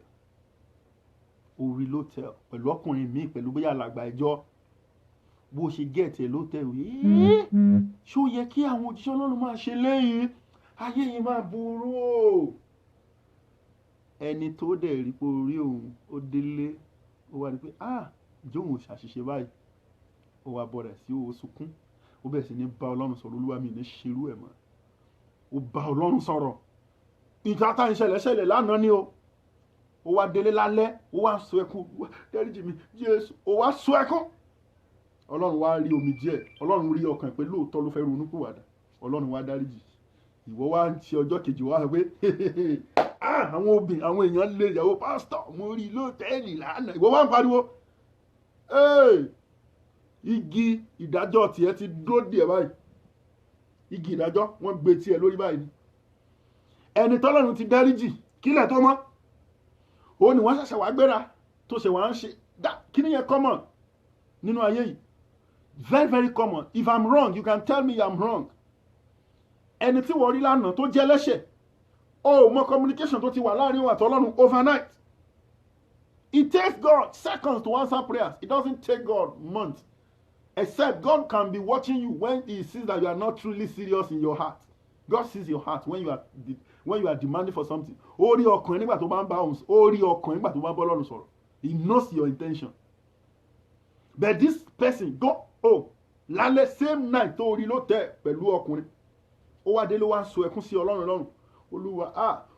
orí lóòtẹ́ẹ̀lì pẹ̀lú ọkùnrin míì pẹ̀lú bóyá alàgbà ẹjọ́, bó ṣe gẹ̀ẹ́tì ẹ̀ lóòtẹ́ẹ̀lì, ṣó yẹ kí àwọn òjíṣẹ́ Ọlọ́run máa ṣe lẹ́yìn? ayé yìí máa burú o. Ẹni tó dẹ̀ rí pé orí òun ó délé ó wá rí pé jóun ò ṣàṣìṣe báyìí, ó wá bọ̀ rẹ̀ sí ó sunkún, ó bẹ̀rẹ̀ sí ní bá Ọlọ́run sọ̀rọ̀, Olúwa mi ní ṣerú ẹ̀ mọ́. Ó bá Ọlọ́run sọ̀rọ̀, nǹkan tá ń ṣẹlẹ̀ lánàá ni o. Ó wá délé lálẹ́, ó wá sọ ẹkún, dáríjì mi Jésù, ó wá sọ ẹkún. Ọlọ́run wá rí omijé ẹ̀, Ọlọ́run rí ọkàn pé lóòótọ́ ló fẹ́ ronúpìwàdà, Ọlọ́run wá dáríjì. Ìwọ wá ń ṣe ọjọ́ kejì wá pé àwọn èèyàn lé ìyàwó pásítọ̀ mo rí lóòtẹ́ẹ̀lì lánàá, ìwọ wá ń pariwo. Igi ìdájọ́ tiẹ̀ ti dúró díẹ̀ báyìí, igi ìdájọ́ wọ́n gbé tiẹ̀ lórí báyìí ni. Ẹni tọ́lọ́run ti dáríjì kílẹ̀ tó mọ́, ó ní wọ́n ṣẹ̀ṣẹ̀ wá gbéra tó ṣe wá ń ṣe kí ni yẹn common nínú ayé yìí, very very common. If I'm wrong you can tell me I'm wrong. Ẹni tí wọ́n rí lánàá tó jẹ́ lẹ́ṣẹ̀, ó mọ communication tó ti wà láàrin wa àtọ́lọ́run overnight. It takes God seconds to answer prayers. It doesn't take God months. Except God can be watching you when He sees that you are not truly serious in your heart. God sees your heart when you are demanding for something. Ó rí ọkàn nígbà tó bá ń bá òun, ó rí ọkàn nígbà tó bá ń bá Ọlọ́run sọ̀rọ̀. He knows your intention. But this person lálẹ́ same night tó rí ló tẹ̀ pẹ̀lú ọkùnrin, ó wá dé ló wá ń sọ ẹkún sí Ọlọ́run lọ́rùn. Olúwa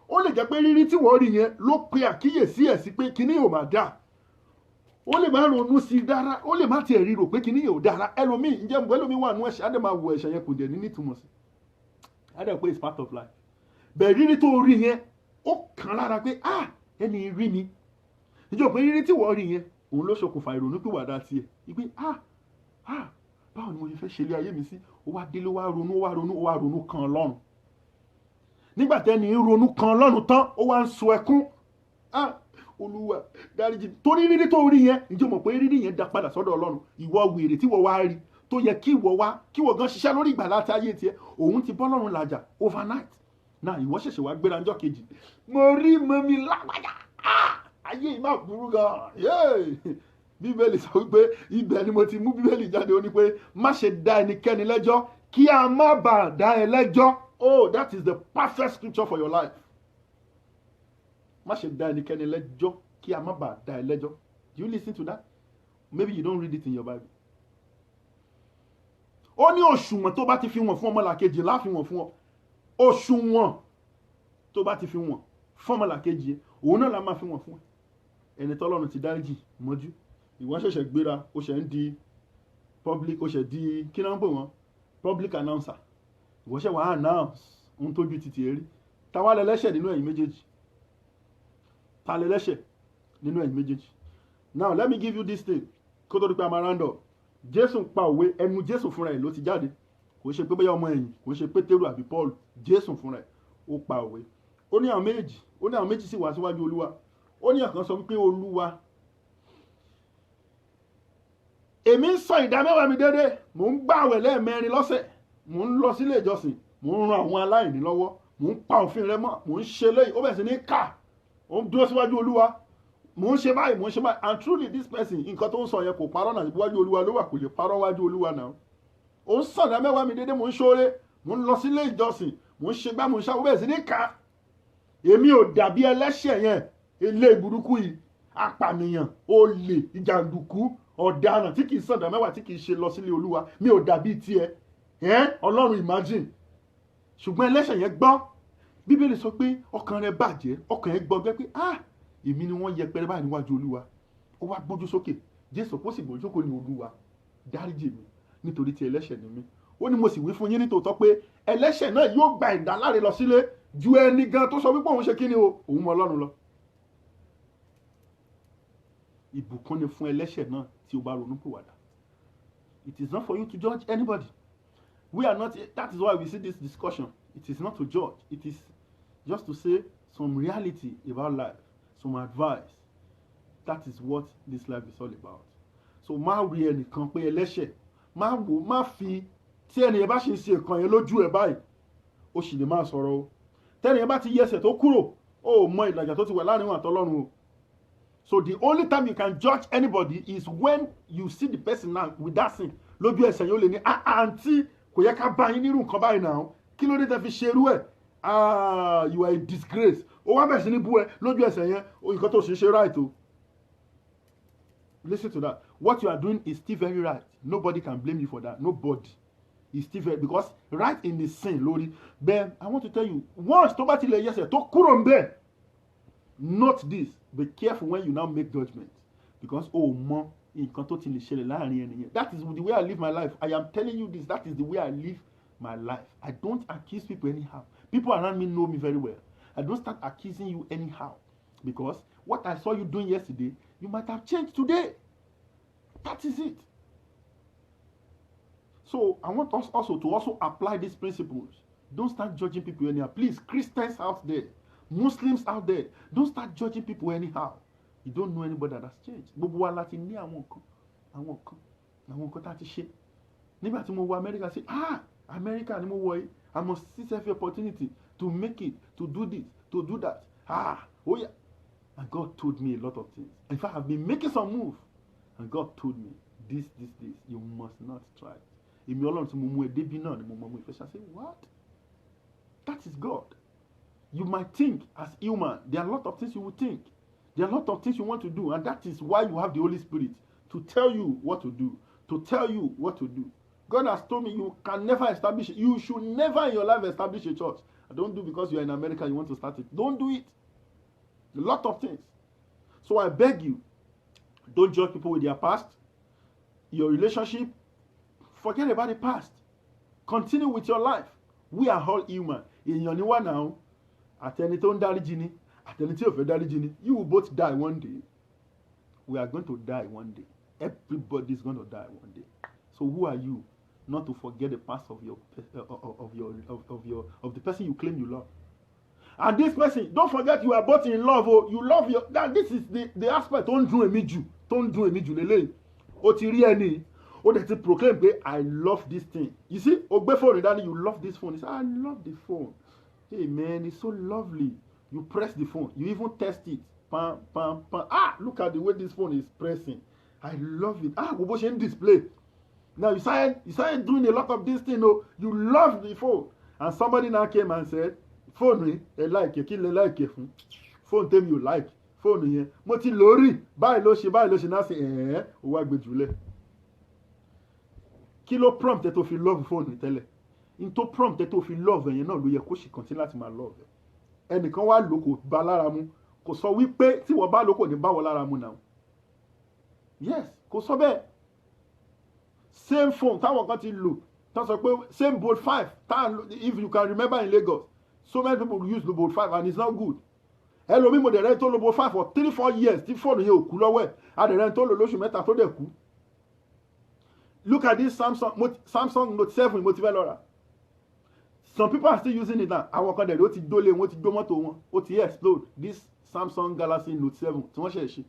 ó lè jẹ́ pé rírí tí wọ́n rí yẹn ló pe àkíyèsí ẹ̀ sí pé kíní ò máa dáa. Ó lè má ronú sí dára, ó lè má tiẹ̀ rí rò pé kíní ò dára. Ẹlòmíì wà nú ẹ̀ṣẹ̀, á dẹ̀ máa wo ẹ̀ṣẹ̀ yẹn kò dẹ̀ ní nítumọ̀ sí. Á dẹ̀ pé it's part of life. Bẹ̀ rírí tó rí yẹn ó kàn lára pé ẹni rí mi. Ìjọ pé rírí tí wọ́n rí yẹn òun ló ṣokùnfà ìrònúpìwàdà tiẹ̀. Ìpè báwo ni mo fẹ́ ṣe ilé ayé mi sí? Ó wá délé, ó wá ronú kan Ọlọ́run. Nígbà tẹ́ni ronú kan Ọlọ́run tán, ó wá ń sọ ẹkún. Olúwa dáríjì. Torí rírí tó rí yẹn, ǹjẹ́ mọ̀ pé rírí yẹn dá padà sọ́dọ̀ Ọlọ́run. Ìwọ wèrè tí wọ́n wá rí tó yẹ kí wọ́n gan ṣiṣẹ́ lórí ìgbàlà àti ayé tiẹ̀, òun ti bọ́ lọ́run làjà overnight. Náà ìwọ ṣẹ̀ṣẹ̀ wá gbéra ọjọ́ kejì. Mo rí mọ́mí lágbájá. Ayé yìí máa burú gan. Bíbélì sọ wípé ibẹ̀ ni mo ti mú Bíbélì jáde, ó ní pé má ṣe dá ẹnikẹ́ni lẹ́jọ́ kí a má bàa dá ẹ lẹ́jọ́. Oh, that is the perfect scripture for your life. Má ṣe dá ẹnikẹ́ni lẹ́jọ́ kí a má bàa dá ẹ lẹ́jọ́. Do you listen to that? Maybe you don't read it in your Bible. Ó ní òṣùwọ̀n tó bá ti fi wọ̀n fún ọmọlàkejì láfi wọ̀n fún ọ. Òṣùwọ̀n tó bá ti fi wọ̀n fún ọmọlàkejì òun náà la máa fi wọ̀n fún ẹ. Ẹni tọ́lọ́run ti dáríjì mọ́jú, ìwọ ṣẹ̀ṣẹ̀ gbéra, ó ṣẹ̀ ń di public, ó ṣẹ̀ di kí náà ń pè wọ́n public announcer. Ìwọ ṣẹ̀ wá announce ohun tójú títì ẹ rí. Ta wá lẹ́lẹ́ṣẹ̀ nínú ẹ̀yin méjèèjì? Ta lẹ́lẹ́ṣẹ̀ nínú ẹ̀yin méjèèjì? Now let me give you this thing kó tó di pé a máa round up. Jésù pa òwe, ẹnu Jésù fúnra ẹ̀ ló ti jáde. Kò ṣe pé bóyá ọmọ ẹ̀yìn, kò ṣe Pétérù àbí Paul. Jésù fúnra ẹ̀ ó pa òwe. Ó ní àwọn méjì sì wá síwájú Olúwa. Ó ní ọ̀kan sọ wípé Olúwa, èmi ń sọ ìdámẹ́wàá mi dédé, mò ń gbààwẹ̀ lẹ́ẹ̀mẹrin lọ́sẹ̀, mò ń lọ sílé ìjọsìn, mò ń ran àwọn aláìní lọ́wọ́, mò ń pa òfin rẹ mọ́, mò ń ṣe léyìí. Ó bẹ̀rẹ̀ sí ní kà, ó ń dúró síwájú Olúwa, mò ń ṣe báyìí. And truly this person, nǹkan tó ń sọ yẹn kò parọ́ náà, iwájú Olúwa ló wà, kò lè parọ́ wájú Olúwa náà. Ó ń sọ ìdámẹ́wàá mi dédé, mò ń ṣoore, mò ń lọ sílé ìjọsìn, mò ń ṣe gbá, mò ń ṣá. Ó bẹ̀rẹ̀ sí ní kà. Èmi ò dàbí ẹlẹ́ṣẹ̀ yẹn, ilé burúkú yìí, apànìyàn, olè, ìjàǹdùkú, ọ̀daràn tí kìí sọ̀dà mẹ́wàá tí kìí ṣe lọ sílé Olúwa. Mi ò dàbí tiẹ̀. Ọlọ́run imagine. Ṣùgbọ́n ẹlẹ́ṣẹ̀ yẹn gbọ́. Bíbélì sọ pé ọkàn rẹ̀ bàjẹ́, ọkàn rẹ̀ gbọ́ pé èmi ni wọ́n yẹpẹrẹ báyìí níwájú Olúwa. Ó wá gbójú sókè. Jésù kó sì gbójú sókè ní Olúwa, dáríjì mi nítorí tí ẹlẹ́ṣẹ̀ ni mí. Ó ní mo sì wí fún yín nítòótọ́ pé ẹlẹ́ṣẹ̀ náà yóò gba ìdáláre lọ sílé ju ẹni gan tó sọ wípé òun ṣe kí ni o, òun mọ Ọlọ́run lọ. Ìbùkún ni fún ẹlẹ́ṣẹ̀ náà tí ó bá ronúpìwàdà. It is not for you to judge anybody. We are not, that is why we see this discussion. It is not to judge. It is just to say some reality about life, some advice. That is what this life is all about. So má rí ẹnìkan pé ẹlẹ́ṣẹ̀, má fi tí ẹnìyẹn bá ṣe ṣe nǹkan yẹn lójú ẹ̀ báyìí, ó sì lè máa sọ̀rọ̀ o. Tẹ́nìyẹn bá ti yẹsẹ̀ tó kúrò, ó mọ ìlàjà tó ti wà láàrin wọn àtọlọ́run o. So the only time you can judge anybody is when you see the person now with that sin. Lójú ẹsẹ̀ yóò lè ní àǹtí kò yẹ ká bá yín nírú nǹkan báyìí náà. Kí ló dé tẹ́ fi ṣerú ẹ̀? You are a disgrace. Ó wá bẹ̀rẹ̀ sí ní bú ẹ lójú ẹsẹ̀ yẹn, nǹkan tó ṣe right o. Listen to that. What you are doing is still very right. Nobody can blame you for that. Nobody. It's still very, because right in the sin, Lord. Then I want to tell you, once tó bá tilẹ̀ yẹsẹ̀ tó kúrò ń bẹ̀, note this. Be careful when you now make judgment, because mọ nǹkan tó ti lè ṣẹlẹ̀ láàrin ẹnìyẹn. That is the way I live my life. I am telling you this. That is the way I live my life. I don't accuse people anyhow. People around me know me very well. I don't start accusing you anyhow, because what I saw you doing yesterday, you might have changed today. That is it. So I want us also to apply these principles. Don't start judging people anyhow. Please, Christians out there, Muslims out there, don't start judging people anyhow. You don't know anybody that has changed. Gbogbo wa láti ní àwọn nǹkan tá a ti ṣe. Nígbà tí mo wọ America, say, America ni mo wọ yìí. I must seize every opportunity to make it, to do this, to do that. Oh yeah. And God told me a lot of things. In fact, I've been making some moves. And God told me, this, you must not try. Èmi Ọlọ́run tí mo mú ẹ débi náà ni mo mọ mú ìfẹ́. I say, what? That is God. You might think as human, there are a lot of things you will think. There are a lot of things you want to do. And that is why you have the Holy Spirit to tell you what to do, to tell you what to do. God has told me you can never establish, you should never in your life establish a church. Don't do because you are in America, you want to start it. Don't do it. A lot of things. So I beg you, don't judge people with their past, your relationship. Forget about the past. Continue with your life. We are all human. Èèyàn ni wá now. Àtẹni tó ń dáríjì ni, àtẹni tí ò fẹ́ dáríjì ni. You will both die one day. We are going to die one day. Everybody is going to die one day. So who are you not to forget the past of the person you claim you love? And this person, don't forget you are both in love. You love your. That this is the aspect. Don't do a miju. Don't do a miju. Lele. O ti rí ẹni. O de ti proclaim pé I love this thing. You see, o gbé phone dání, you love this phone. You say, I love the phone. Hey man, it's so lovely. You press the phone. You even test it. Pam, pam, pam. Look at the way this phone is pressing. I love it. Bó ṣe ń display. Now you started doing a lot of this thing. You love the phone. And somebody now came and said, phone mi ẹ like kí lè like fún phone tèmi ò like phone yẹn mo ti lórí báyìí ló ṣe náà ṣe ó wá gbé jùlẹ̀. Kí ló prompt ẹ tó fi love phone tẹ́lẹ̀? In tó prompt ẹ tó fi love yẹn náà ló yẹ kó ṣì continue láti máa love ẹ. Ẹnìkan wá lò kò bá lára mu, kò sọ wípé tí wọ́n bá lò kò ní bá wọ́n lára mu náà. Yes, kò sọ bẹ́ẹ̀. Same phone táwọn kan ti lò tán sọ pé same Bolt 5 if you can remember in Lagos. So many people use the Bolt 5 and it's not good. Ẹlòmíì mo dẹ̀rẹ́ tó lo Bolt 5 for 3-4 years tí fóònù yẹn ò kú lọ́wọ́ ẹ̀. Adẹ̀rẹ́ tó lo lóṣù mẹ́ta tó dẹ̀ kú. Look at this Samsung Note 7 mo ti fẹ́ lọ rà. Some people are still using it now. Àwọn kan dẹ̀rẹ́ ó ti dólé wọn, ó ti gbó mọ́tò wọn, ó ti explode. This Samsung Galaxy Note 7 tí wọ́n ṣe ṣe.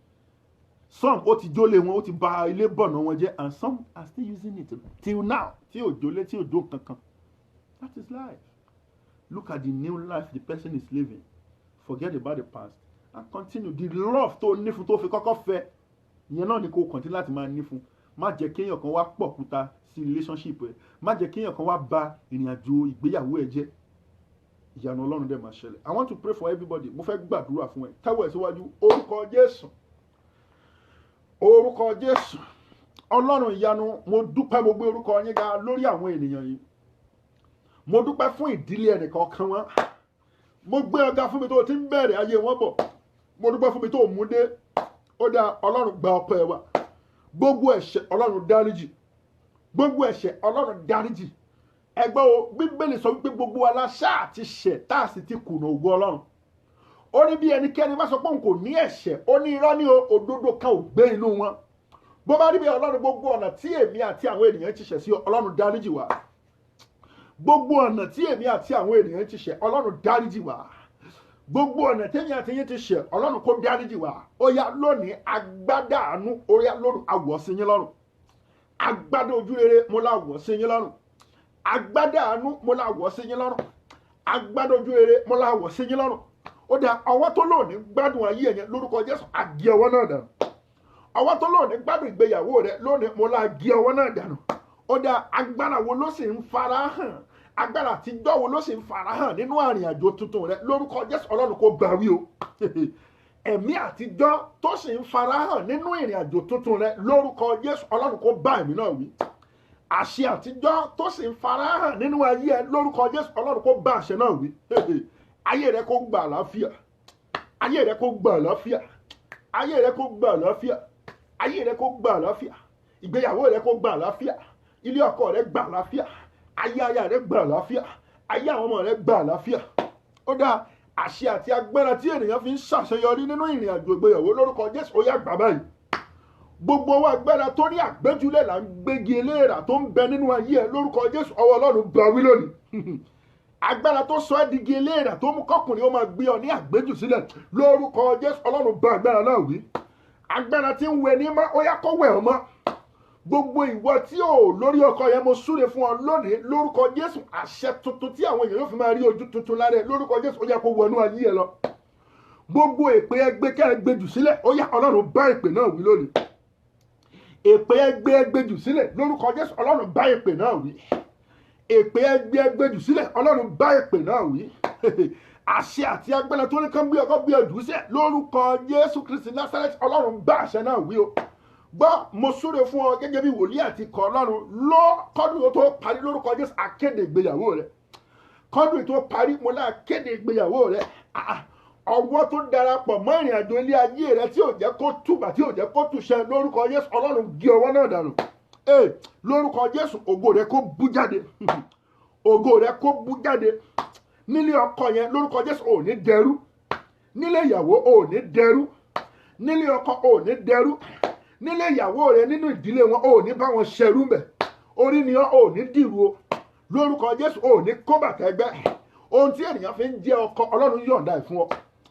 Some ó ti dólé wọn, ó ti ba ilé bọ̀nà wọn jẹ́, and some are still using it till now. Tí ò dólé, tí ò dó kankan. That is life. Look at the new life the person is living. Forget about the past and continue. The love tó ní fún tó fi kọ́kọ́ fẹ́, ìyẹn náà ni kò continue láti máa ní fún. Má jẹ́ kéèyàn kan wá pọ̀ kúta sí relationship ẹ̀. Má jẹ́ kéèyàn kan wá bà ìrìn àjò ìgbéyàwó ẹ̀ jẹ́. Ìyanu Ọlọ́run dẹ̀ máa ṣẹlẹ̀. I want to pray for everybody. Mo fẹ́ gbàdúrà fún ẹ. Tẹ́wọ̀ ẹ̀ síwájú. Orúkọ Jésù. Orúkọ Jésù. Ọlọ́run ìyanu, mo dúpẹ́ mo gbé orúkọ yín ga lórí àwọn ènìyàn yìí. Mo dúpẹ́ fún ìdílé ẹnìkọ̀ọ̀kan wọn. Mo gbé ọ̀gá fún mi tó ti ń bẹ̀rẹ̀ ayé wọn bọ̀. Mo dúpẹ́ fún mi tó mú dé. Ó dá Ọlọ́run gba ọpẹ́ wa. Gbogbo ẹ̀ṣẹ̀ Ọlọ́run dáríjì. Gbogbo ẹ̀ṣẹ̀ Ọlọ́run dáríjì. Ẹgbẹ́ o, Bíbélì sọ wípé gbogbo aláṣà ti ṣẹ̀ tá a sì ti kùnà ògo Ọlọ́run. Ó ní bí ẹnikẹ́ni bá sọ pé òun kò ní ẹ̀ṣẹ̀, ó ní irọ́ ní òdodo kan ò gbé inú wọn. Bó bá rí bí Ọlọ́run gbogbo ọ̀nà tí èmi àti àwọn ènìyàn ti ṣẹ̀ sí Ọlọ́run dáríjì wa. Gbogbo ọ̀nà tí èmi àti àwọn ènìyàn ti ṣẹ̀ Ọlọ́run dáríjì wá. Gbogbo ọ̀nà tèmi àti yín ti ṣẹ̀ Ọlọ́run kó dáríjì wá. Ó yá lónìí agbádá àánú, ó yá lónìí àwọ̀ sí yín lọ́rùn. Agbádá ojú rere mo la wọ̀ sí yín lọ́rùn. Agbádá àánú mo la wọ̀ sí yín lọ́rùn. Agbádá ojú rere mo la wọ̀ sí yín lọ́rùn. Ó dá ọwọ́ tó lónìí gbádùn ayé yẹn lórúkọ Jésù, àgé ọwọ́ náà dànù. Ọwọ́ tó lónìí gbádùn ìgbéyàwó rẹ lónìí mo la gé ọwọ́ náà dànù. Ó dá agbára wo ló sì ń fara hàn? agbára àtijọ́ wo ló sì ń farahàn nínú àrìn àjò tuntun rẹ lórúkọ Jésù Ọlọ́run kó bá wí o ẹ̀mí àtijọ́ tó sì ń farahàn nínú ìrìn àjò tuntun rẹ lórúkọ Jésù Ọlọ́run kó bá ẹ̀mí náà wí àṣẹ àtijọ́ tó sì ń farahàn nínú ayé ẹ lórúkọ Jésù Ọlọ́run kó bá àṣẹ náà wí ayé rẹ kó gba àlàáfíà ayé rẹ kó gba àlàáfíà ayé rẹ kó gba àlàáfíà ayé rẹ kó gba àlàáfíà ìgbéyàwó rẹ kó gba àlàáfíà ilé ọkọ rẹ gba àlàáfíà ayé aya rẹ gba àlàáfíà ayé àwọn ọmọ rẹ gba àlàáfíà ó dáa àṣẹ àti agbára tí ènìyàn fi ń ṣàṣeyọrí nínú ìrìn àjò ìgbéyàwó lórúkọ Jésù ó yá gbà báyìí gbogbo owó agbára tó ní àgbéjúlẹ̀ là ń gbégi eléèrà tó ń bẹ nínú ayé ẹ lórúkọ Jésù ọwọ́ Ọlọ́run bá wí lónìí agbára tó sọ ẹ́ di igi eléèrà tó mú kọkùnrin ó máa gbé ọ ní àgbéjù sílẹ̀ lórúkọ Jésù Ọlọ́run bá agbára náà wí agbára tí ń wẹ ní mọ́ ó yá kó wẹ̀ ọ́ mọ́ gbogbo ìwọ tí ò lórí ọkọ yẹn mo súre fún ọ lónìí lórúkọ Jésù àṣẹ tuntun tí àwọn èèyàn yóò fi máa rí ojú tuntun lára ẹ lórúkọ Jésù ó yá kó wọnú ayé ẹ lọ gbogbo èpè ẹgbẹ́ kẹ́ ẹ gbé jù sílẹ̀ ó yá Ọlọ́run bá èpè náà wí lónìí èpè ẹgbẹ́ jù sílẹ̀ lórúkọ Jésù Ọlọ́run bá èpè náà wí èpè ẹgbẹ́ jù sílẹ̀ Ọlọ́run bá èpè náà wí àṣẹ àti agbára tó ní kán gbé ọkọ gbé ọdún sí lórúkọ Jésù Kristi Násárẹ́tì Ọlọ́run bá àṣẹ náà wí o gbọ́ mo súre fún ọ gẹ́gẹ́ bí wòlíì àti ikọ̀ Ọlọ́run kọ́dún tó parí lórúkọ Jésù akéde ìgbéyàwó rẹ kọ́dún tó parí mo lá akéde ìgbéyàwó rẹ ọwọ́ tó darapọ̀ mọ́ ìrìn àjò ilé ayé rẹ tí ò jẹ́ kó túbà tí ò jẹ́ kó túṣẹ lórúkọ Jésù Ọlọ́run gé ọwọ́ náà dànù lórúkọ Jésù ògo rẹ kó bú jáde ògo rẹ kó bú jáde nílé ọkọ yẹn lórúkọ Jésù ò ní dẹrú nílé ìyàwó ò ní dẹrú nílé ọkọ ò ní dẹrú nílé ìyàwó rẹ nínú ìdílé wọn ò ní bá wọn ṣẹrú mbẹ orí ni ò ní dìrú o lórúkọ Jésù ò ní kó bàtà ẹgbẹ́ ohun tí ènìyàn fi ń jẹ ọkọ Ọlọ́run yọ̀ǹda ẹ̀ fún ọ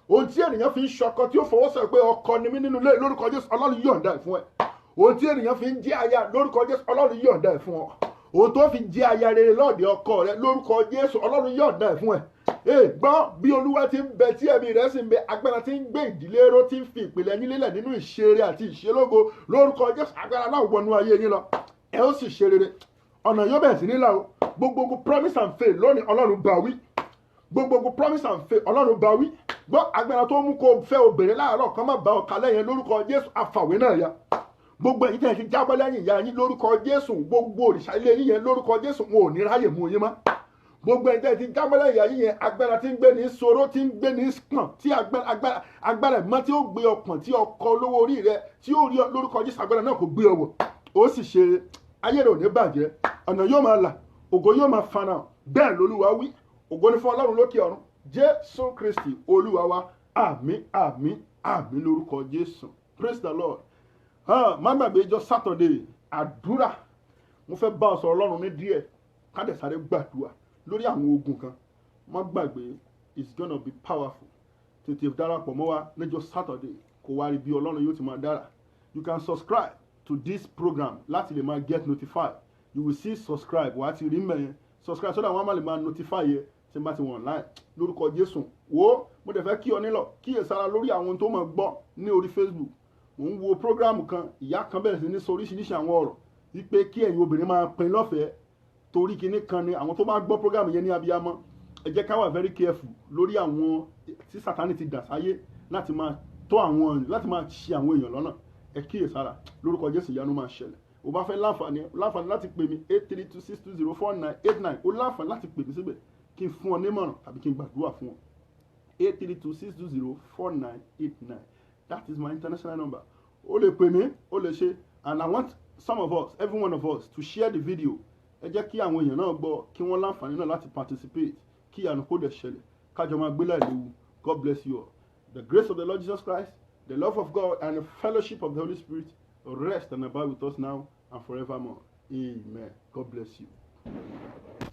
ohun tí ènìyàn fi ń ṣọkọ tí ó fọwọ́ sọ pé ọkọ ni mí nínú ilé lórúkọ Jésù Ọlọ́run yọ̀ǹda ẹ̀ fún ẹ ohun tí ènìyàn fi ń jẹ aya lórúkọ Jésù Ọlọ́run yọ̀ǹda ẹ̀ fún ọ ohun tó fi jẹ aya rere lọ́ọ̀dẹ ọkọ rẹ lórúkọ Jésù Ọlọ́run yọ̀ǹda ẹ̀ fún ẹ gbọ́ bí Olúwa ti ń bẹ tí ẹ̀mí rẹ̀ sì ń bẹ agbára tí ń gbé ìdílé ró tí ń fi ìpìlẹ̀ yín lélẹ̀ nínú ìṣeré àti ìṣelógo lórúkọ Jésù agbára náà wọnú ayé yín lọ ẹ ó sì ṣe rere ọ̀nà yóò bẹ̀rẹ̀ sí nílà o gbogbo promise and faith lónìí Ọlọ́run bá wí gbogbo promise and faith Ọlọ́run bá wí gbọ́ agbára tó mú kó fẹ́ obìnrin láàárọ̀ kan má bá ọ kalẹ̀ yẹn lórúkọ Jésù àfàwé náà ya gbogbo ẹ̀yin tẹ̀ ti jábọ́ lẹ́yìn ìyá yín lórúkọ Jésù gbogbo òrìṣà ilé yín yẹn lórúkọ Jésù wọn ò ní ráyè mú yín mọ́ gbogbo ẹ̀yin tẹ̀ ti jábọ́ lẹ́yìn ìyá yín yẹn agbára tí ń gbé ní sọ̀rọ̀ tí ń gbé ní pọ̀n tí agbára ìmọ̀ tí ó gbé ọpọ̀n tí ọkọ olówó orí rẹ tí ó rí lórúkọ Jésù agbára náà kò gbé ọwọ́ ó sì ṣe ayé rẹ̀ ò ní bàjẹ́ ọ̀nà yóò máa là ògo yóò máa fana bẹ́ẹ̀ lolúwa wí ògo ni fún Ọlọ́run lókè ọ̀run Jésù Kristi Olúwa wa àmín àmín àmín lórúkọ Jésù praise the Lord má gbàgbé ìjọ Saturday àdúrà mo fẹ́ bá ọ sọ̀rọ̀ Ọlọ́run ní díẹ̀ ká dẹ̀ sáré gbàdúrà lórí àwọn ogun kan má gbàgbé it's gonna be powerful tètè darapọ̀ mọ́ wa níjọ Saturday kó wá rí bí Ọlọ́run yóò ti máa dára you can subscribe to this program láti lè máa get notified you will see subscribe wàá ti rí mẹ́yẹn subscribe so that wọ́n á má lè máa notify yẹ tí n bá ti wọ̀ online lórúkọ Jésù wo mo dẹ̀ fẹ́ kí ọ nílọ kíyèsára lórí àwọn tó máa gbọ́ ní orí Facebook mo ń wo program kan ìyá kan bẹ̀rẹ̀ sí ní sọ oríṣiríṣi àwọn ọ̀rọ̀ wípé kí ẹ̀yin obìnrin máa pin lọ́fẹ̀ẹ́ torí kinní kan ni àwọn tó bá gbọ́ program yẹn ní abiyamọ ẹ jẹ́ ká wà very careful lórí àwọn tí Sátánì ti dà sáyé láti máa tọ́ àwọn láti máa ṣì àwọn èèyàn lọ́nà ẹ kíyèsára lórúkọ Jésù ìyanu máa ṣẹlẹ̀ o bá fẹ́ láǹfààní láti pè mí 832620499 o láǹfààní láti pè mí síbẹ̀ kí n fún ọ nímọ̀ràn tàbí kí n gbàdúrà fún ọ 832620499 that is my international number o lè pè mí o lè ṣe and I want some of us every one of us to share the video ẹ jẹ́ kí àwọn èèyàn náà gbọ́ kí wọ́n láǹfààní náà láti participate kí ìyanu kó dẹ̀ ṣẹlẹ̀ kájọ máa gbé láì léwu God bless you all the grace of the Lord Jesus Christ the love of God and the fellowship of the Holy Spirit rest and abide with us now and forevermore amen God bless you.